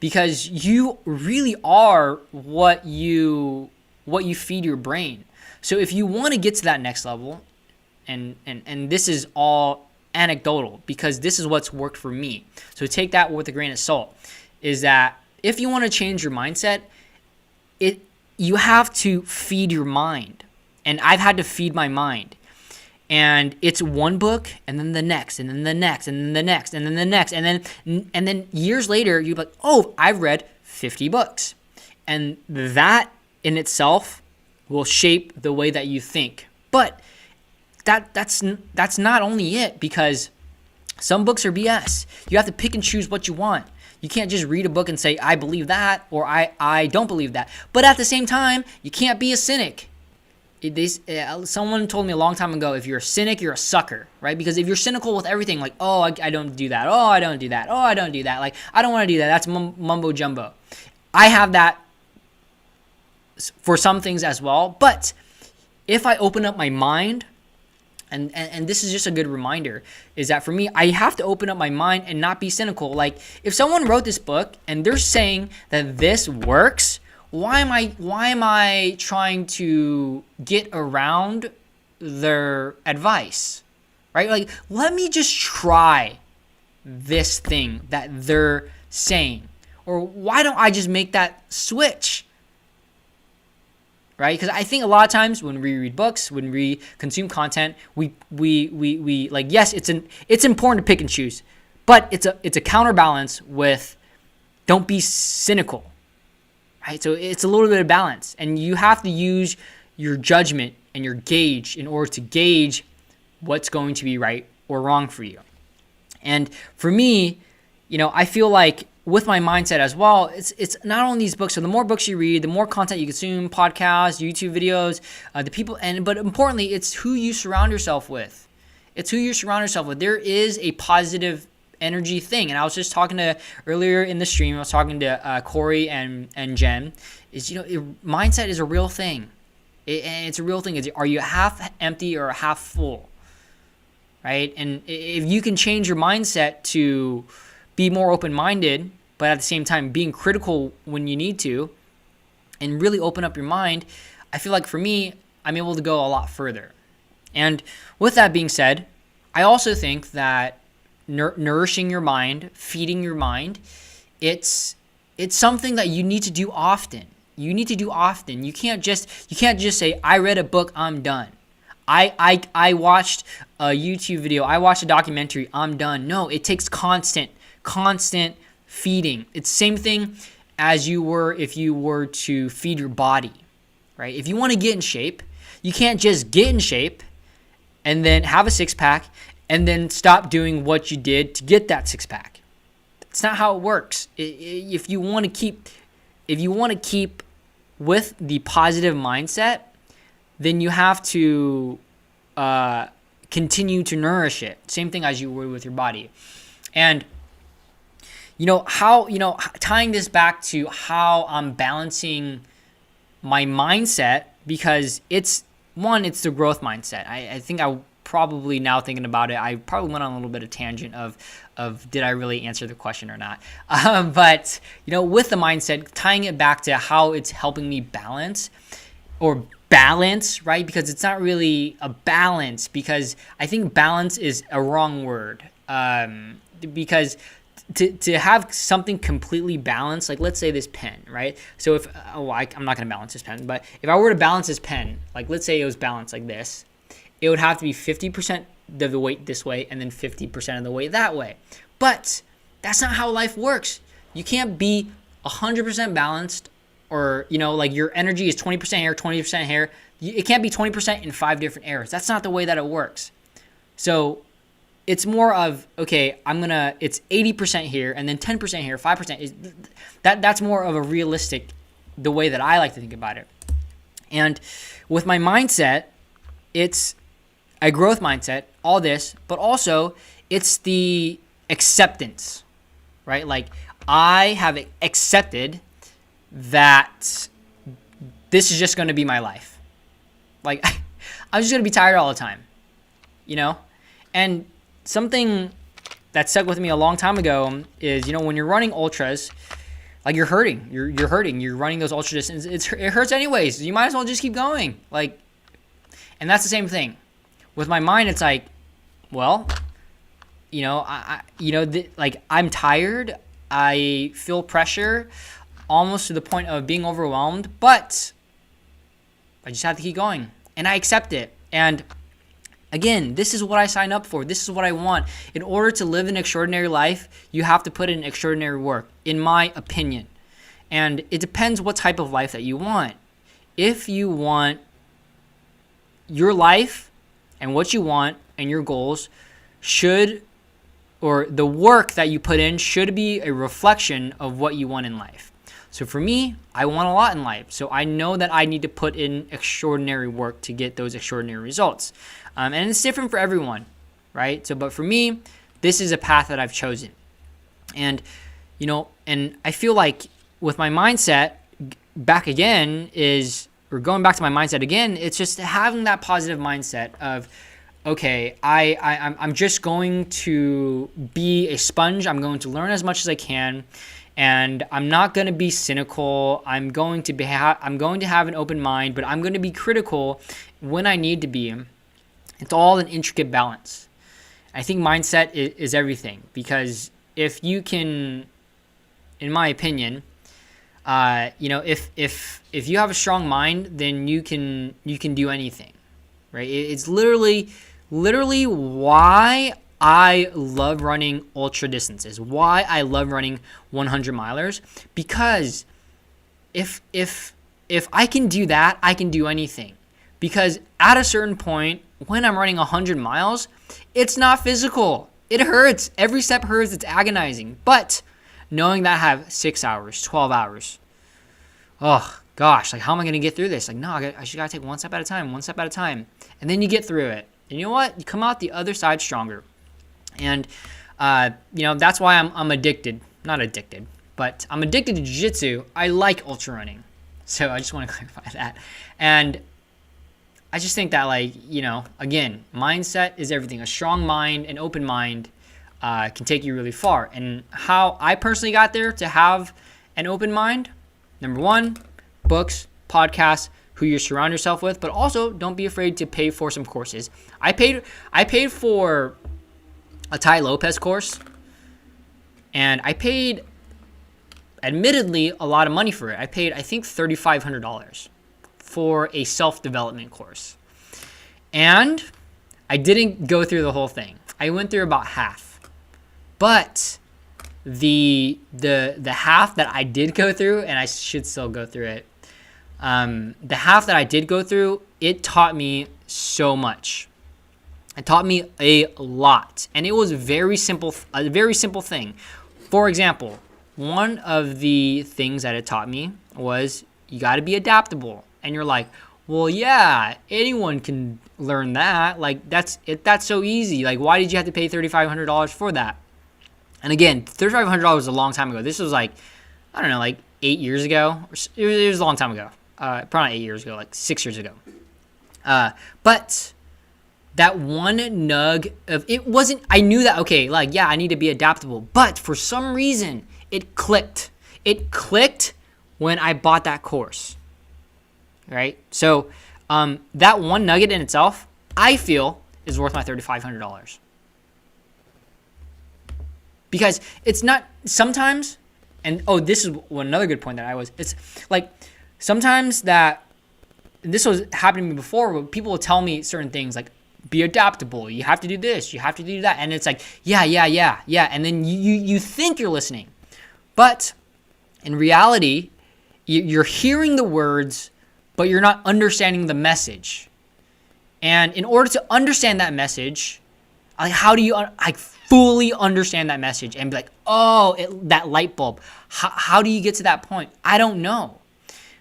Because you really are what you feed your brain. So if you want to get to that next level, and this is all anecdotal because this is what's worked for me. So take that with a grain of salt, is that if you want to change your mindset, you have to feed your mind. And I've had to feed my mind. And it's one book, and then the next, and then the next, and then the next, and then the next, and then years later, you're like, oh, I've read 50 books. And that in itself will shape the way that you think. But that's not only it, because some books are BS. You have to pick and choose what you want. You can't just read a book and say, I believe that, or I don't believe that. But at the same time, you can't be a cynic. Someone told me a long time ago, if you're a cynic, you're a sucker, right? Because if you're cynical with everything, like, oh, I don't do that, oh, I don't do that, oh, I don't do that, like, I don't want to do that, that's mumbo jumbo. I have that for some things as well. But if I open up my mind, and this is just a good reminder, is that for me, I have to open up my mind and not be cynical. Like, if someone wrote this book and they're saying that this works, why am I trying to get around their advice, right? Like, let me just try this thing that they're saying, Or why don't I just make that switch? Right? Because I think a lot of times when we read books, when we consume content, we like, yes, it's important to pick and choose, but it's a counterbalance with don't be cynical, right? So it's a little bit of balance, and you have to use your judgment and your gauge in order to gauge what's going to be right or wrong for you. And for me, I feel like with my mindset as well, it's not only these books. So the more books you read, the more content you consume, podcasts, YouTube videos, the people, but importantly, it's who you surround yourself with. It's who you surround yourself with. There is a positive energy thing, and I was just talking to earlier in the stream. I was talking to Corey and Jen. Mindset is a real thing, and it's a real thing. Are you half empty or half full? Right, and if you can change your mindset to be more open-minded, but at the same time being critical when you need to, and really open up your mind, I feel like for me, I'm able to go a lot further. And with that being said, I also think that nourishing your mind, feeding your mind, it's something that you need to do often. You need to do often. You can't just say, I read a book, I'm done. I watched a YouTube video, I watched a documentary, I'm done. No, it takes constant feeding. It's the same thing as if you were to feed your body, right? If you want to get in shape, you can't just get in shape and then have a six-pack and then stop doing what you did to get that six-pack. That's not how it works. If you want to keep with the positive mindset, then you have to continue to nourish it. Same thing as you would with your body. And tying this back to how I'm balancing my mindset, because it's the growth mindset. I think I probably, now thinking about it, I probably went on a little bit of tangent of did I really answer the question or not? But with the mindset, tying it back to how it's helping me balance, right? Because it's not really a balance, because I think balance is a wrong word. Because to have something completely balanced, like let's say this pen, right? So I'm not going to balance this pen, but if I were to balance this pen, like let's say it was balanced like this, it would have to be 50% of the weight this way and then 50% of the weight that way. But that's not how life works. You can't be 100% balanced, or like your energy is 20% here, 20% here. It can't be 20% in 5 different areas. That's not the way that it works. So it's more of, okay, it's 80% here and then 10% here, 5%. That's more of a realistic, the way that I like to think about it. And with my mindset, it's a growth mindset, all this, but also it's the acceptance, right? Like I have accepted that this is just going to be my life. Like I'm just going to be tired all the time, And something that stuck with me a long time ago is, when you're running ultras, like you're hurting, you're running those ultra distances. It hurts anyways. You might as well just keep going. And that's the same thing with my mind. It's like, well, I'm tired. I feel pressure almost to the point of being overwhelmed, but I just have to keep going and I accept it. And again, this is what I signed up for. This is what I want. In order to live an extraordinary life, you have to put in extraordinary work, in my opinion. And it depends what type of life that you want. If you want your life and what you want and your goals or the work that you put in should be a reflection of what you want in life. So for me, I want a lot in life. So I know that I need to put in extraordinary work to get those extraordinary results. And it's different for everyone, right? But for me, this is a path that I've chosen. And, and I feel like with my mindset going back to my mindset again, it's just having that positive mindset of, okay, I'm just going to be a sponge. I'm going to learn as much as I can. And I'm not going to be cynical. I'm going to have an open mind, but I'm going to be critical when I need to be. It's all an intricate balance. I think mindset is everything, because if you can in my opinion, if you have a strong mind, then you can do anything, right? It's literally why I love running ultra distances, why I love running 100 milers, because if I can do that, I can do anything. Because at a certain point, when I'm running 100 miles, it's not physical. It hurts. Every step hurts. It's agonizing. But knowing that I have 6 hours, 12 hours, oh gosh, like how am I going to get through this? Like, no, I just got to take one step at a time. And then you get through it. And you know what? You come out the other side stronger. And, that's why I'm addicted. Not addicted, but I'm addicted to jiu-jitsu. I like ultra running. So I just want to clarify that. And I just think that, again, mindset is everything. A strong mind, an open mind can take you really far. And how I personally got there to have an open mind, number one, books, podcasts, who you surround yourself with, but also don't be afraid to pay for some courses. I paid for a Tai Lopez course, and I paid, admittedly, a lot of money for it. I paid, I think, $3,500 for a self-development course. And I didn't go through the whole thing. I went through about half. But the half that I did go through, and I should still go through it, the half that I did go through, it taught me so much. It taught me a lot. And it was a very simple thing. For example, one of the things that it taught me was you got to be adaptable. And you're like, well, yeah, anyone can learn that. Like, that's so easy. Like, why did you have to pay $3,500 for that? And again, $3,500 was a long time ago. This was like 8 years ago. It was a long time ago. Probably not 8 years ago, like 6 years ago. But that one nug of it wasn't, I knew that, okay, I need to be adaptable. But for some reason, it clicked. It clicked when I bought that course. Right? So that one nugget in itself, I feel, is worth my $3,500. Because it's not sometimes, and this is another good point it's like sometimes that, this was happening to me before, where people will tell me certain things like, be adaptable, you have to do this, you have to do that. And it's like, yeah. And then you think you're listening. But in reality, you're hearing the words, but you're not understanding the message. And in order to understand that message, how do you fully understand that message and be like, that light bulb? How do you get to that point? I don't know.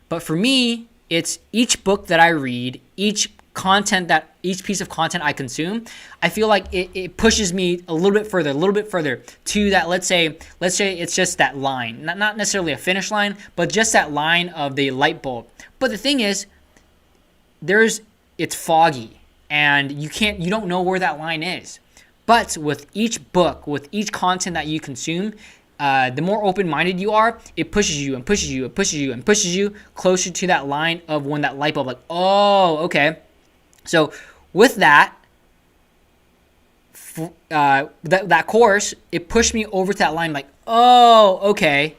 But for me, it's each book that I read, each piece of content I consume, I feel like it pushes me a little bit further to that. Let's say it's just that line, not necessarily a finish line, but just that line of the light bulb. But the thing is, it's foggy and you don't know where that line is. But with each book, with each content that you consume, the more open-minded you are, it pushes you and pushes you and pushes you and pushes you closer to that line of when that light bulb, like, oh, okay. So with that, that course, it pushed me over to that line, like, oh, okay,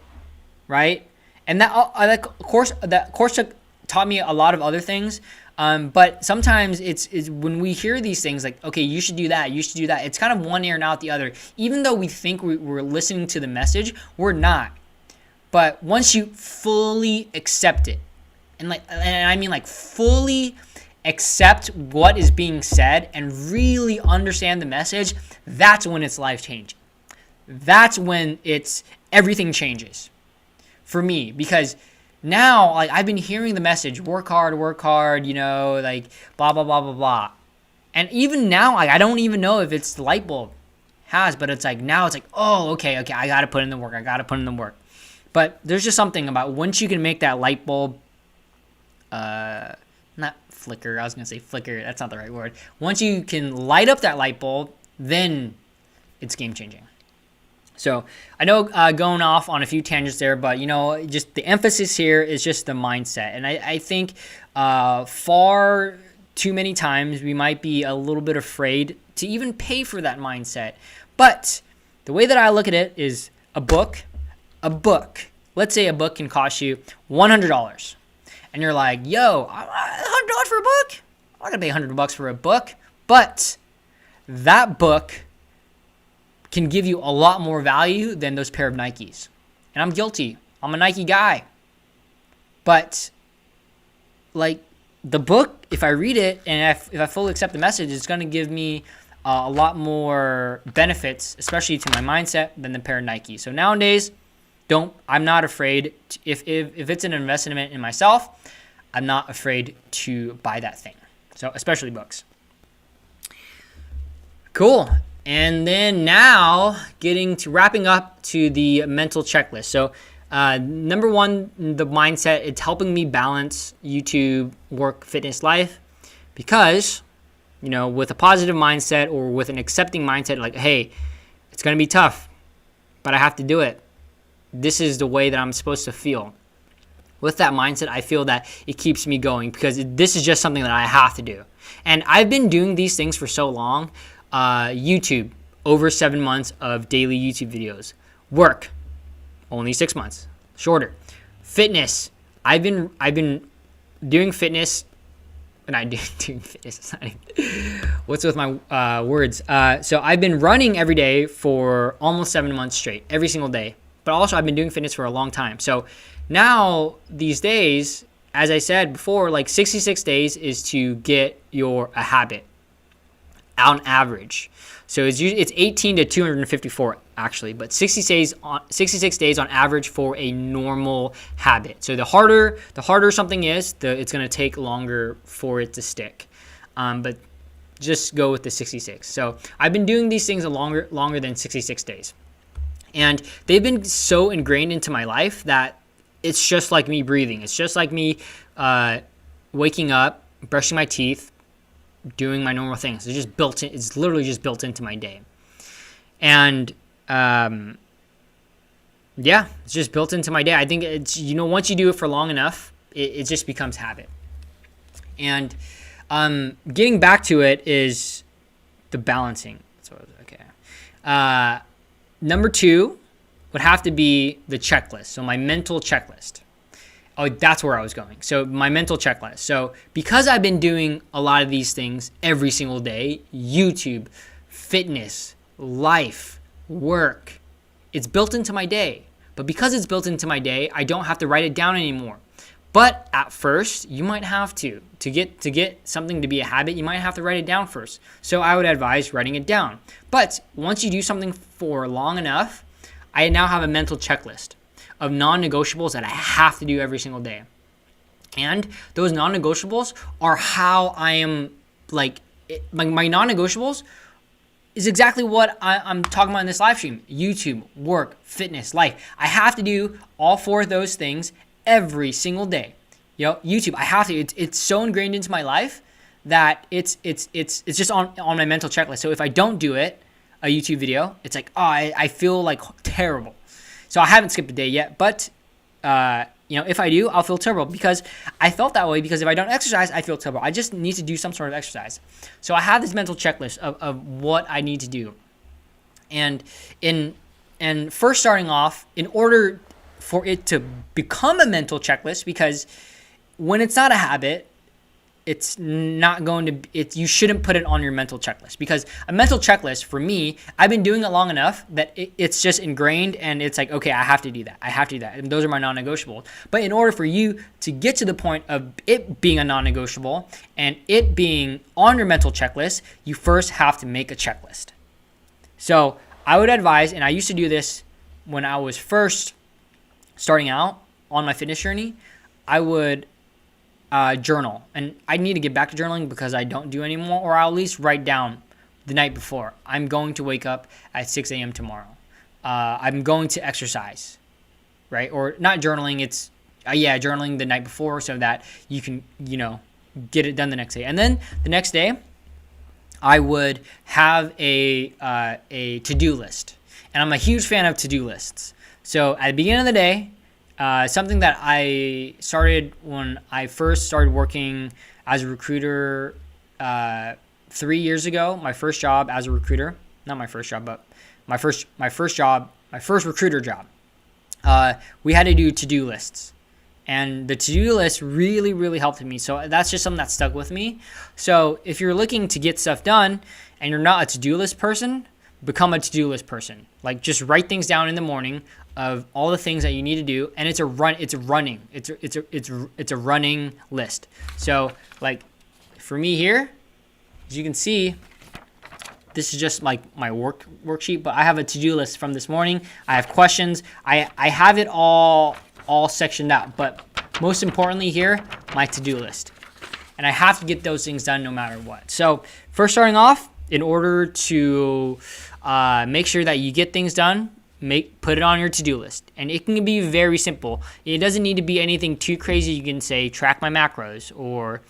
right? And that course taught me a lot of other things. But sometimes it's when we hear these things like, okay, you should do that. It's kind of one ear and out the other. Even though we think we're listening to the message, we're not. But once you fully accept it, and I mean fully accept what is being said and really understand the message, that's when it's life-changing. That's when everything changes for me, because now, I've been hearing the message, work hard, blah, blah, blah, blah, blah. And even now, I don't even know if it's the light bulb but it's now it's like, oh, okay, I got to put in the work. But there's just something about once you can make that light bulb, not flicker, I was going to say flicker, that's not the right word. Once you can light up that light bulb, then it's game-changing. So I know going off on a few tangents there, but just the emphasis here is just the mindset. And I think far too many times we might be a little bit afraid to even pay for that mindset. But the way that I look at it is a book, a book, let's say a book can cost you $100, and you're like, yo, $100 for a book? I'm not gonna pay $100 for a book. But that book can give you a lot more value than those pair of Nikes. And I'm guilty. I'm a Nike guy. But like the book, if I read it and if I fully accept the message, it's going to give me a lot more benefits, especially to my mindset, than the pair of Nikes. So nowadays, I'm not afraid if it's an investment in myself, I'm not afraid to buy that thing. So especially books. Cool. And then now wrapping up to the mental checklist. So number one, the mindset, it's helping me balance YouTube, work, fitness, life, because, with a positive mindset or with an accepting mindset, like, hey, it's going to be tough, but I have to do it. This is the way that I'm supposed to feel. With that mindset, I feel that it keeps me going because this is just something that I have to do. And I've been doing these things for so long. YouTube, over 7 months of daily YouTube videos. Work, only 6 months, shorter. Fitness, I've been doing fitness, and I do doing fitness. What's with my words? So I've been running every day for almost 7 months straight, every single day. But also I've been doing fitness for a long time. So now these days, as I said before, like 66 days is to get a habit on average. So it's 18 to 254 actually, but 66 days on average for a normal habit. So the harder something is, it's going to take longer for it to stick. But just go with the 66. So I've been doing these things longer than 66 days. And they've been so ingrained into my life that it's just like me breathing. It's just like me waking up, brushing my teeth, doing my normal things. It's just built in. It's literally just built into my day. And it's just built into my day. I think it's, once you do it for long enough, it just becomes habit. And getting back to it is the balancing. So, okay. Number 2 would have to be the checklist. So my mental checklist. Oh, that's where I was going. So my mental checklist. So because I've been doing a lot of these things every single day, YouTube, fitness, life, work, it's built into my day. But because it's built into my day, I don't have to write it down anymore. But at first, you might have to get something to be a habit, you might have to write it down first. So I would advise writing it down. But once you do something for long enough, I now have a mental checklist of non-negotiables that I have to do every single day. And those non-negotiables are how I am, like, my non-negotiables is exactly what I'm talking about in this live stream. YouTube, work, fitness, life. I have to do all 4 of those things every single day. YouTube, I have to. It's so ingrained into my life that it's just on my mental checklist. So if I don't do it, a YouTube video, it's like, I feel like terrible. So I haven't skipped a day yet, but if I do, I'll feel terrible because I felt that way because if I don't exercise, I feel terrible. I just need to do some sort of exercise. So I have this mental checklist of what I need to do. And first starting off, in order for it to become a mental checklist, because when it's not a habit, it's not going to, you shouldn't put it on your mental checklist, because a mental checklist for me, I've been doing it long enough that it's just ingrained and it's like, okay, I have to do that. I have to do that. And those are my non-negotiables. But in order for you to get to the point of it being a non-negotiable and it being on your mental checklist, you first have to make a checklist. So I would advise, and I used to do this when I was first starting out on my fitness journey, I would journal. And I need to get back to journaling because I don't do anymore, or I'll at least write down the night before. I'm going to wake up at 6 a.m. tomorrow. I'm going to exercise, right? Or not journaling, it's, journaling the night before so that you can, get it done the next day. And then the next day, I would have a to-do list. And I'm a huge fan of to-do lists. So at the beginning of the day, something that I started when I first started working as a recruiter 3 years ago, my first job as a recruiter, not my first job, but my first recruiter job. we had to do to-do lists. And the to-do list really, really helped me. So that's just something that stuck with me. So if you're looking to get stuff done and you're not a to-do list person, become a to-do list person. Like, just write things down in the morning of all the things that you need to do, and it's a running list. So like for me here, as you can see, this is just like my worksheet, but I have a to-do list from this morning. I have questions. I have it all sectioned out, but most importantly here, my to-do list. And I have to get those things done no matter what. So first, starting off, in order to make sure that you get things done, put it on your to-do list. And it can be very simple. It doesn't need to be anything too crazy. You can say track my macros, or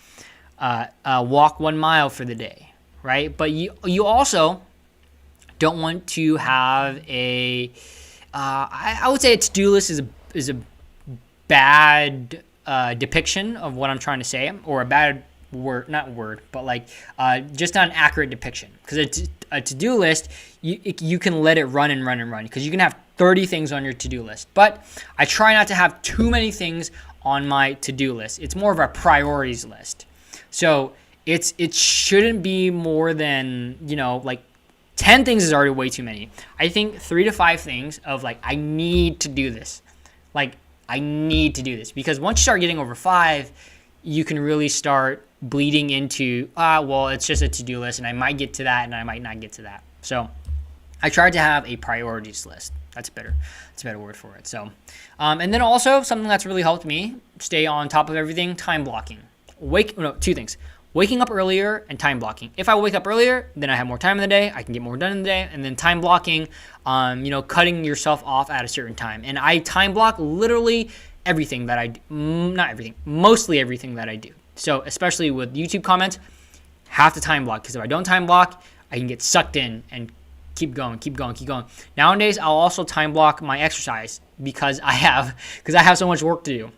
walk 1 mile for the day, right? But you also don't want to have I would say a to-do list is a bad depiction of what I'm trying to say, or a bad just not an accurate depiction. Because a to-do list, you can let it run and run and run, because you can have 30 things on your to-do list. But I try not to have too many things on my to-do list. It's more of a priorities list. So it shouldn't be more than, like 10 things is already way too many. I think 3 to 5 things of like, I need to do this. Like, I need to do this. Because once you start getting over 5, you can really start bleeding into, well, it's just a to-do list, and I might get to that and I might not get to that. So I tried to have a priorities list. That's better. That's a better word for it. So, and then also something that's really helped me stay on top of everything, time blocking. 2 things. Waking up earlier and time blocking. If I wake up earlier, then I have more time in the day. I can get more done in the day. And then time blocking, cutting yourself off at a certain time. And I time block literally everything that I do. Not everything. Mostly everything that I do. So especially with YouTube comments, have to time block. Because if I don't time block, I can get sucked in and keep going. Nowadays, I'll also time block my exercise because I have so much work to do.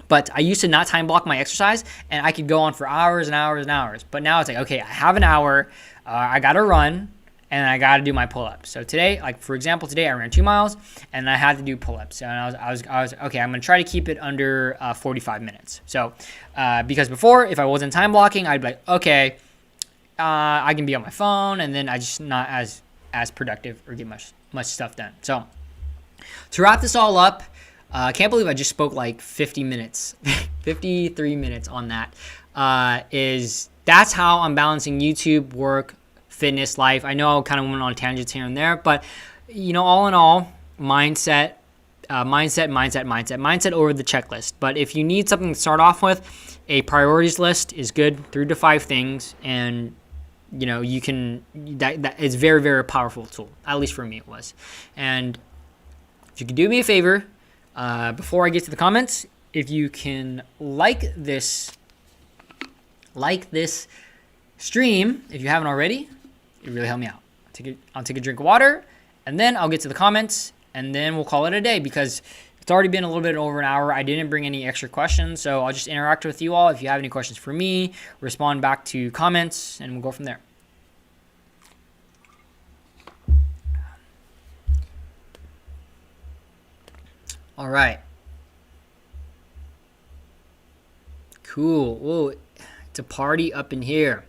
But I used to not time block my exercise, and I could go on for hours and hours and hours. But now it's like, okay, I have an hour, I got to run, and I got to do my pull-ups. So today, like for example, today I ran 2 miles, and I had to do pull-ups. And I was okay, I'm going to try to keep it under 45 minutes. So because before, if I wasn't time blocking, I'd be like, okay, I can be on my phone, and then I just not as productive or get much stuff done. So to wrap this all up, I can't believe I just spoke like 50 minutes, 53 minutes on that. That's how I'm balancing YouTube, work, fitness, life. I know I kind of went on tangents here and there, but all in all, mindset over the checklist. But if you need something to start off with, a priorities list is good, 3 to 5 things, and you can, that is very, very powerful tool. At least for me it was. And if you could do me a favor, before I get to the comments, if you can like this stream, if you haven't already, it really helped me out. I'll take a drink of water, and then I'll get to the comments, and then we'll call it a day, because it's already been a little bit over an hour. I didn't bring any extra questions, so I'll just interact with you all. If you have any questions for me, respond back to comments, and we'll go from there. All right. Cool. Whoa, it's a party up in here.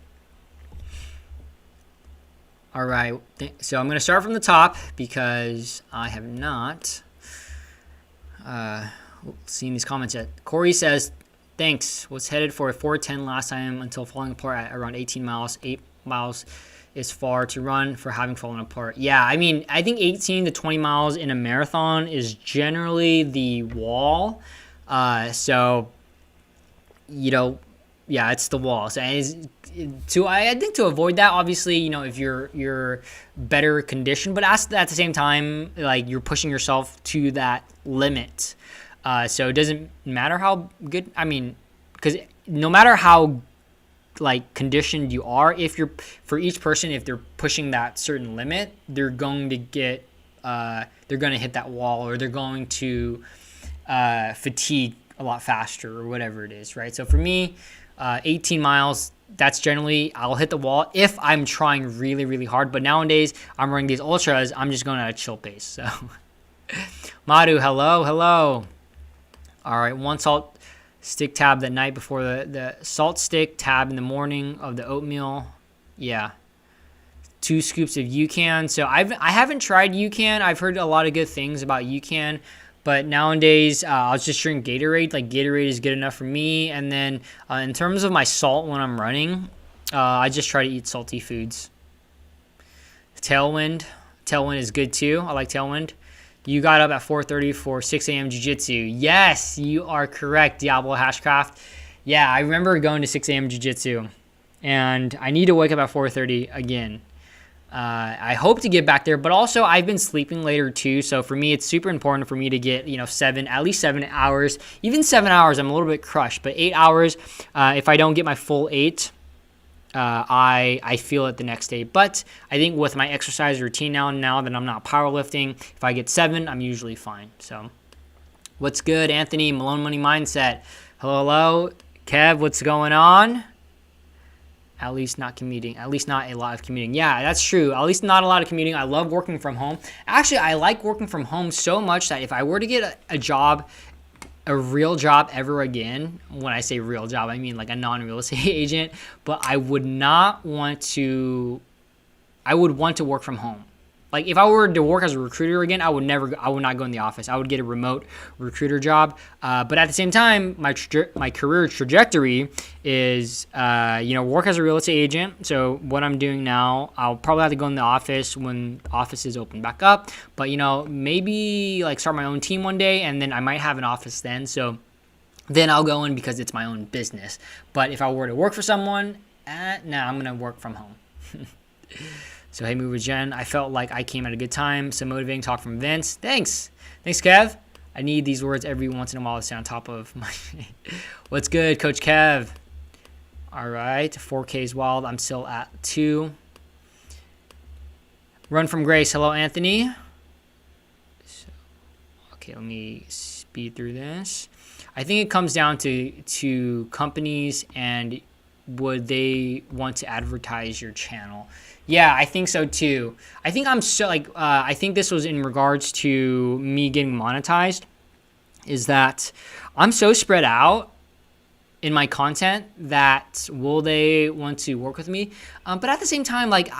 All right. So I'm going to start from the top because I have not seen these comments yet. Corey says, thanks. Was headed for a 4:10 last time until falling apart at around 18 miles. 8 miles is far to run for having fallen apart. Yeah, I mean, I think 18 to 20 miles in a marathon is generally the wall. So, yeah, it's the wall. So I think to avoid that, obviously, if you're better conditioned, but at the same time, like, you're pushing yourself to that limit. So it doesn't matter how good, because no matter how conditioned you are, for each person, if they're pushing that certain limit, they're going to hit that wall, or they're going to fatigue a lot faster, or whatever it is, right? So for me, 18 miles, that's generally, I'll hit the wall if I'm trying really, really hard. But nowadays, I'm running these ultras, I'm just going at a chill pace. So Madu, hello, hello. All right, 1 salt stick tab the night before the salt stick tab in the morning of the oatmeal. Yeah. 2 scoops of UCAN. So I haven't tried UCAN. I've heard a lot of good things about UCAN, but nowadays I'll just drink Gatorade. Like Gatorade is good enough for me. And then in terms of my salt when I'm running, I just try to eat salty foods. Tailwind is good too. I like Tailwind. You got up at 4:30 for 6 a.m. Jiu-Jitsu. Yes, you are correct, Diablo Hashcraft. Yeah, I remember going to 6 a.m. Jiu-Jitsu, and I need to wake up at 4:30 again. I hope to get back there, but also I've been sleeping later too. So for me, it's super important for me to get, at least 7 hours, even 7 hours. I'm a little bit crushed, but 8 hours. If I don't get my full 8, I feel it the next day. But I think with my exercise routine now that I'm not powerlifting, if I get 7, I'm usually fine. So what's good, Anthony? Malone Money Mindset. Hello. Kev, what's going on? At least not commuting. At least not a lot of commuting. Yeah, that's true. At least not a lot of commuting. I love working from home. Actually, I like working from home so much that if I were to get a job, a real job ever again, when I say real job, I mean like a non-real estate agent, but I would want to work from home. Like if I were to work as a recruiter again, I would not go in the office. I would get a remote recruiter job. But at the same time, my career trajectory is, work as a real estate agent. So what I'm doing now, I'll probably have to go in the office when offices open back up. But, maybe like start my own team one day, and then I might have an office then. So then I'll go in because it's my own business. But if I were to work for someone, I'm going to work from home. So, hey, Move with Jen. I felt like I came at a good time. Some motivating talk from Vince. Thanks, Kev. I need these words every once in a while to stay on top of my... What's good, Coach Kev? All right. 4K is wild. I'm still at 2. Run from Grace. Hello, Anthony. Okay, let me speed through this. I think it comes down to companies and would they want to advertise your channel. Yeah, I think so too. I think I think this was in regards to me getting monetized, is that I'm so spread out in my content that will they want to work with me? But at the same time, like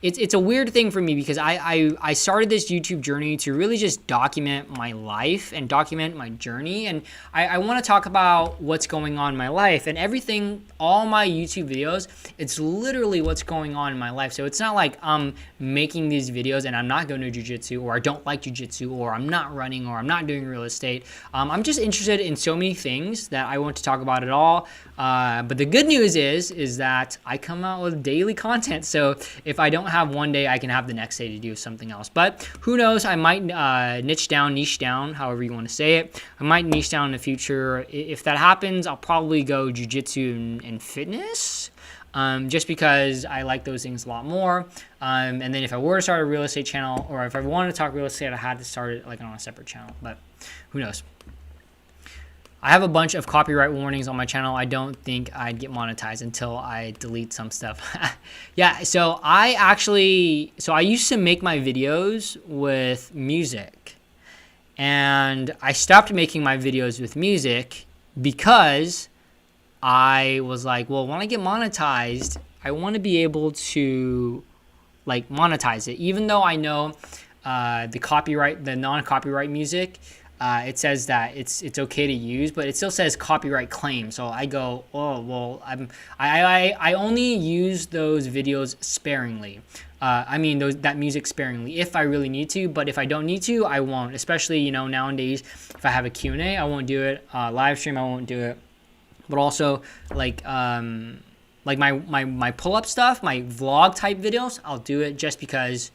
it's a weird thing for me because I started this YouTube journey to really just document my life and document my journey, and I want to talk about what's going on in my life and everything. All my YouTube videos, it's literally what's going on in my life. So it's not like I'm making these videos and I'm not going to jiu-jitsu, or I don't like jiu-jitsu, or I'm not running, or I'm not doing real estate. I'm just interested in so many things that I want to talk about it all. But the good news is that I come out with daily content. So if I don't have one day, I can have the next day to do something else. But who knows? I might niche down, however you want to say it. I might niche down in the future. If that happens, I'll probably go jiu-jitsu and fitness. Just because I like those things a lot more. And then if I were to start a real estate channel, or if I wanted to talk real estate, I had to start it like on a separate channel. But who knows? I have a bunch of copyright warnings on my channel. I don't think I'd get monetized until I delete some stuff. Yeah, so I used to make my videos with music. And I stopped making my videos with music because I was like, well, when I get monetized, I want to be able to like monetize it. Even though I know the non-copyright music, it says that it's okay to use, but it still says copyright claim. So I go, oh well, I only use those videos sparingly. That music sparingly if I really need to, but if I don't need to, I won't. Especially nowadays, if I have a Q&A, I won't do it. Live stream, I won't do it. But also like my pull-up stuff, my vlog type videos, I'll do it just because.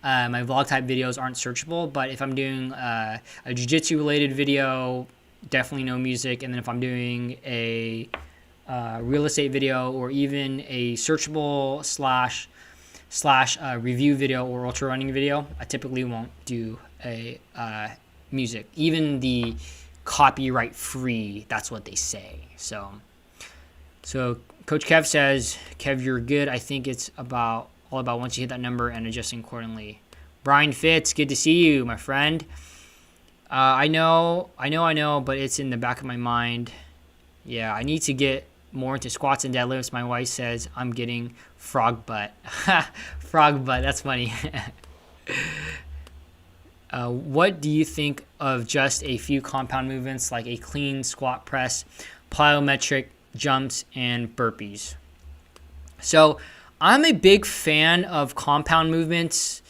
My vlog type videos aren't searchable, but if I'm doing a jiu-jitsu related video, definitely no music. And then if I'm doing a real estate video, or even a searchable slash review video or ultra running video, I typically won't do a music. Even the copyright free, that's what they say. So Coach Kev says, Kev, you're good. I think it's all about once you hit that number and adjusting accordingly. Brian Fitz, good to see you, my friend. I know, but it's in the back of my mind. Yeah, I need to get more into squats and deadlifts. My wife says I'm getting frog butt. Frog butt, that's funny. What do you think of just a few compound movements like a clean squat press, plyometric jumps, and burpees? So I'm a big fan of compound movements.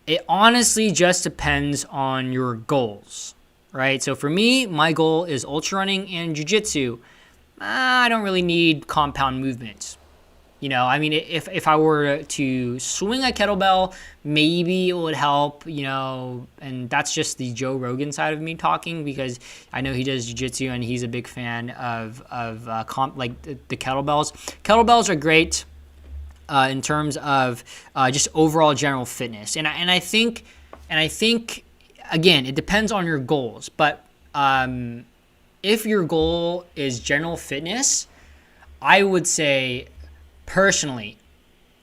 It honestly just depends on your goals, right? So for me, my goal is ultra running and jiu-jitsu. I don't really need compound movements. You know, I mean, if I were to swing a kettlebell, maybe it would help, you know, and that's just the Joe Rogan side of me talking, because I know he does jiu-jitsu and he's a big fan of the kettlebells. Kettlebells are great in terms of just overall general fitness, and I think again, it depends on your goals, but if your goal is general fitness, I would say personally,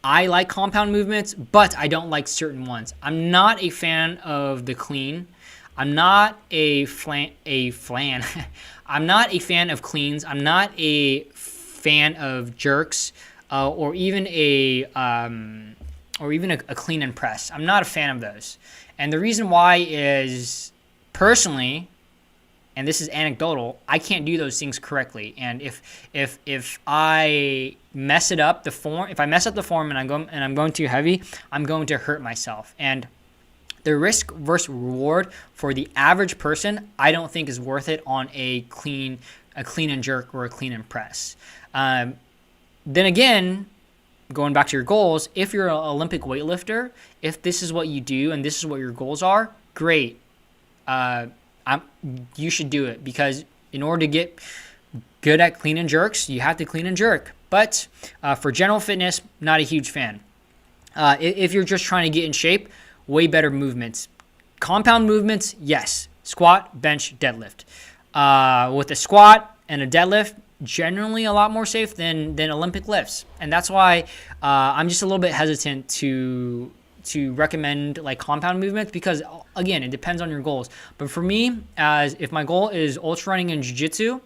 I like compound movements, but I don't like certain ones. I'm not a fan of the clean. I'm not a flan. I'm not a fan of cleans. I'm not a fan of jerks, or even a clean and press. I'm not a fan of those. And the reason why is, personally, and this is anecdotal, I can't do those things correctly. And if I mess it up, if I mess up the form and I'm going too heavy, I'm going to hurt myself. And the risk versus reward for the average person, I don't think is worth it on a clean and jerk or a clean and press. Then again, going back to your goals, if you're an Olympic weightlifter, if this is what you do and this is what your goals are, great. You should do it, because in order to get good at clean and jerks, you have to clean and jerk. But for general fitness, not a huge fan. If you're just trying to get in shape, way better movements. Compound movements, yes. Squat, bench, deadlift. With a squat and a deadlift, generally a lot more safe than Olympic lifts. And that's why I'm just a little bit hesitant to recommend like compound movements, because again, it depends on your goals. But for me, if my goal is ultra running and jiu-jitsu,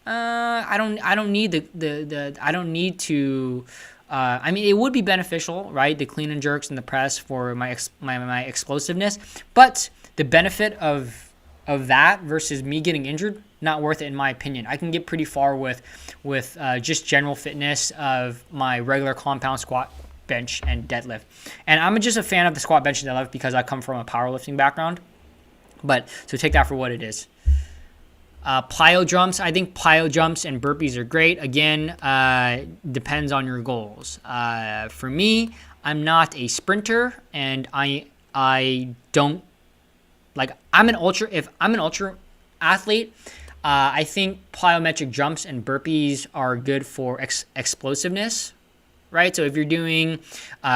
I don't need to. I mean, it would be beneficial, right? The clean and jerks and the press for my explosiveness, but the benefit of that versus me getting injured, not worth it in my opinion. I can get pretty far with just general fitness of my regular compound squat, bench, and deadlift. And I'm just a fan of the squat, bench, and deadlift because I come from a powerlifting background. But so take that for what it is. Plyo jumps. I think plyo jumps and burpees are great. Again, depends on your goals. For me, I'm not a sprinter, and I don't like. If I'm an ultra athlete, I think plyometric jumps and burpees are good for explosiveness. Right, so if you're doing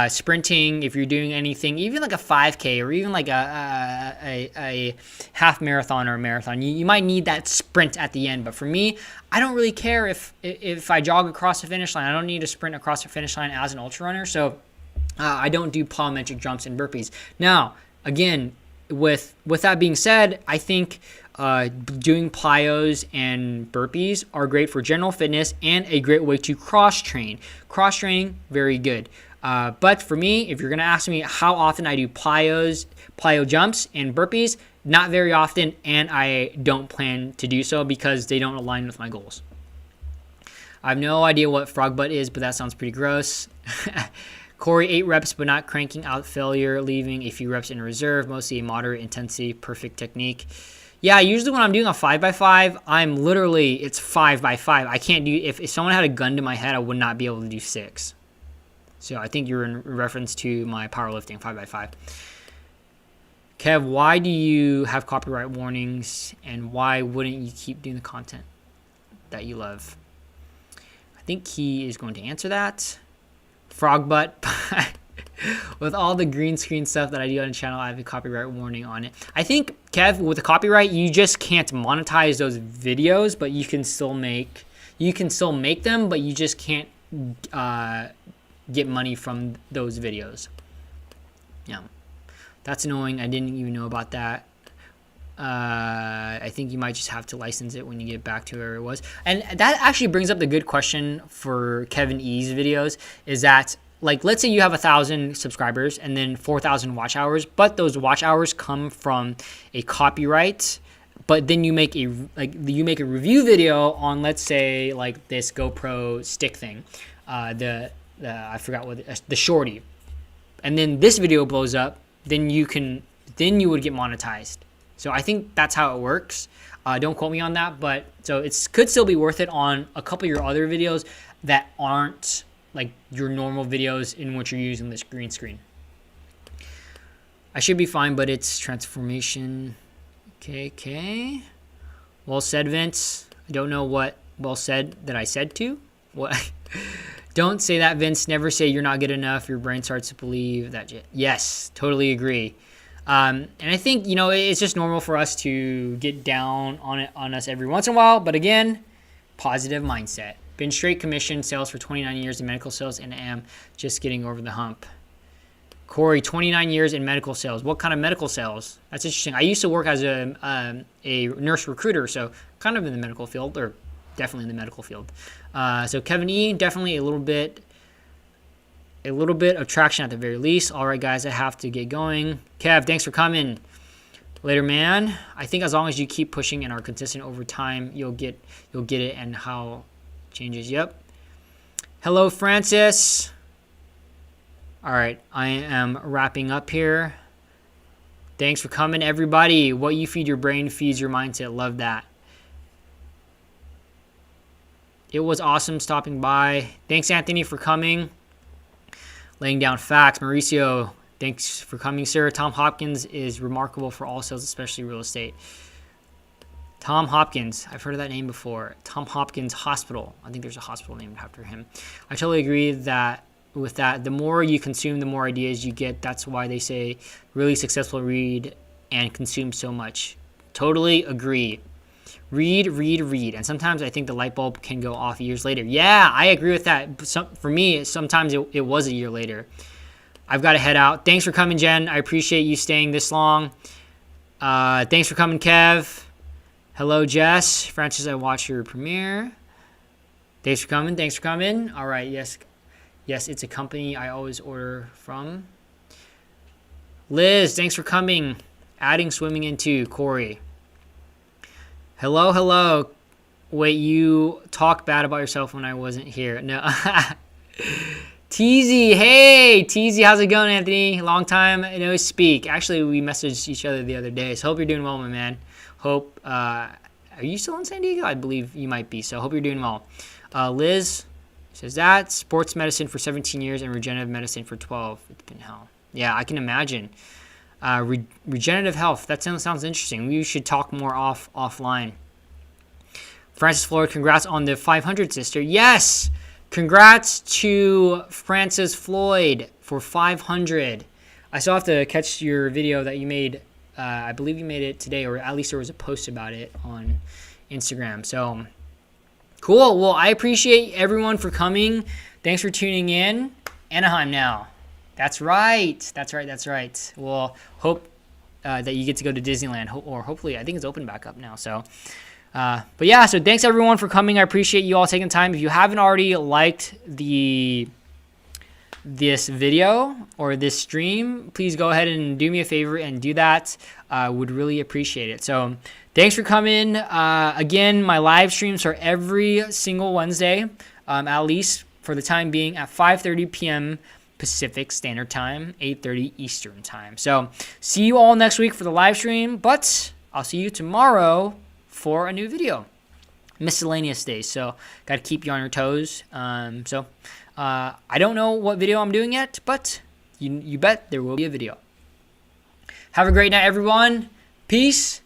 sprinting, if you're doing anything, even like a 5K or even like a half marathon or a marathon, you might need that sprint at the end. But for me, I don't really care if I jog across the finish line. I don't need to sprint across the finish line as an ultra runner. So I don't do plyometric jumps and burpees. Now, again, with that being said, I think doing plyos and burpees are great for general fitness and a great way to cross-train. Cross-training, very good. But for me, if you're going to ask me how often I do plyo jumps and burpees, not very often, and I don't plan to do so because they don't align with my goals. I have no idea what frog butt is, but that sounds pretty gross. Corey, 8 reps but not cranking out failure, leaving a few reps in reserve, mostly a moderate intensity, perfect technique. Yeah, usually when I'm doing a 5x5, it's 5x5. I can't do, if someone had a gun to my head, I would not be able to do 6. So I think you're in reference to my powerlifting 5x5. Kev, why do you have copyright warnings, and why wouldn't you keep doing the content that you love? I think he is going to answer that. Frog butt. With all the green screen stuff that I do on the channel, I have a copyright warning on it. I think, Kev, with the copyright, you just can't monetize those videos, but you can still make them, but you just can't get money from those videos. Yeah, that's annoying. I didn't even know about that. I think you might just have to license it when you get back to where it was. And that actually brings up the good question for Kevin E's videos, is that, like, let's say you have 1,000 subscribers and then 4,000 watch hours, but those watch hours come from a copyright. But then you make a review video on, let's say, like this GoPro stick thing, I forgot what the shorty, and then this video blows up, then you would get monetized. So I think that's how it works. Don't quote me on that, but so it could still be worth it on a couple of your other videos that aren't like your normal videos in which you're using this green screen. I should be fine, but it's transformation. Okay. Well said, Vince. I don't know what well said that I said to. What? Don't say that, Vince. Never say you're not good enough. Your brain starts to believe that. Yes, totally agree. And I think, it's just normal for us to get down on us every once in a while. But again, positive mindset. Been straight commission sales for 29 years in medical sales and am just getting over the hump. Corey, 29 years in medical sales. What kind of medical sales? That's interesting. I used to work as a nurse recruiter, so kind of in the medical field, or definitely in the medical field. So Kevin E, definitely a little bit of traction at the very least. All right, guys, I have to get going. Kev, thanks for coming. Later, man. I think as long as you keep pushing and are consistent over time, you'll get it, and how changes. Yep. Hello, Francis. All right, I am wrapping up here. Thanks for coming, everybody. What you feed your brain feeds your mindset. Love that. It was awesome stopping by. Thanks, Anthony, for coming. Laying down facts. Mauricio, thanks for coming, sir. Tom Hopkins is remarkable for all sales, especially real estate. Tom Hopkins. I've heard of that name before. Tom Hopkins Hospital. I think there's a hospital named after him. I totally agree with that. The more you consume, the more ideas you get. That's why they say really successful read and consume so much. Totally agree. Read. And sometimes I think the light bulb can go off years later. Yeah, I agree with that. For me, sometimes it was a year later. I've got to head out. Thanks for coming, Jen. I appreciate you staying this long. Thanks for coming, Kev. Hello, Jess. Francis, I watched your premiere. Thanks for coming. All right, yes, it's a company I always order from. Liz, thanks for coming. Adding swimming into Corey. Hello. Wait, you talk bad about yourself when I wasn't here. No. Teasy, hey, Teasy, how's it going, Anthony? Long time no speak. Actually, we messaged each other the other day, so hope you're doing well, my man. Hope, are you still in San Diego? I believe you might be, so hope you're doing well. Liz says that. Sports medicine for 17 years and regenerative medicine for 12. It's been hell. Yeah, I can imagine. Regenerative health, that sounds interesting. We should talk more offline. Francis Floyd, congrats on the 500, sister. Yes! Congrats to Francis Floyd for 500. I still have to catch your video that you made. I believe you made it today, or at least there was a post about it on Instagram. So, cool. Well, I appreciate everyone for coming. Thanks for tuning in. Anaheim now. That's right. Well, hope that you get to go to Disneyland, or hopefully, I think it's open back up now. So, but yeah, so thanks everyone for coming. I appreciate you all taking time. If you haven't already liked this video or this stream, please go ahead and do me a favor and do that. Would really appreciate it. So thanks for coming. Again, my live streams are every single Wednesday, at least for the time being, at 5:30 p.m. Pacific Standard Time, 8:30 Eastern Time. So see you all next week for the live stream, but I'll see you tomorrow for a new video. Miscellaneous days, so got to keep you on your toes. I don't know what video I'm doing yet, but you bet there will be a video. Have a great night, everyone. Peace.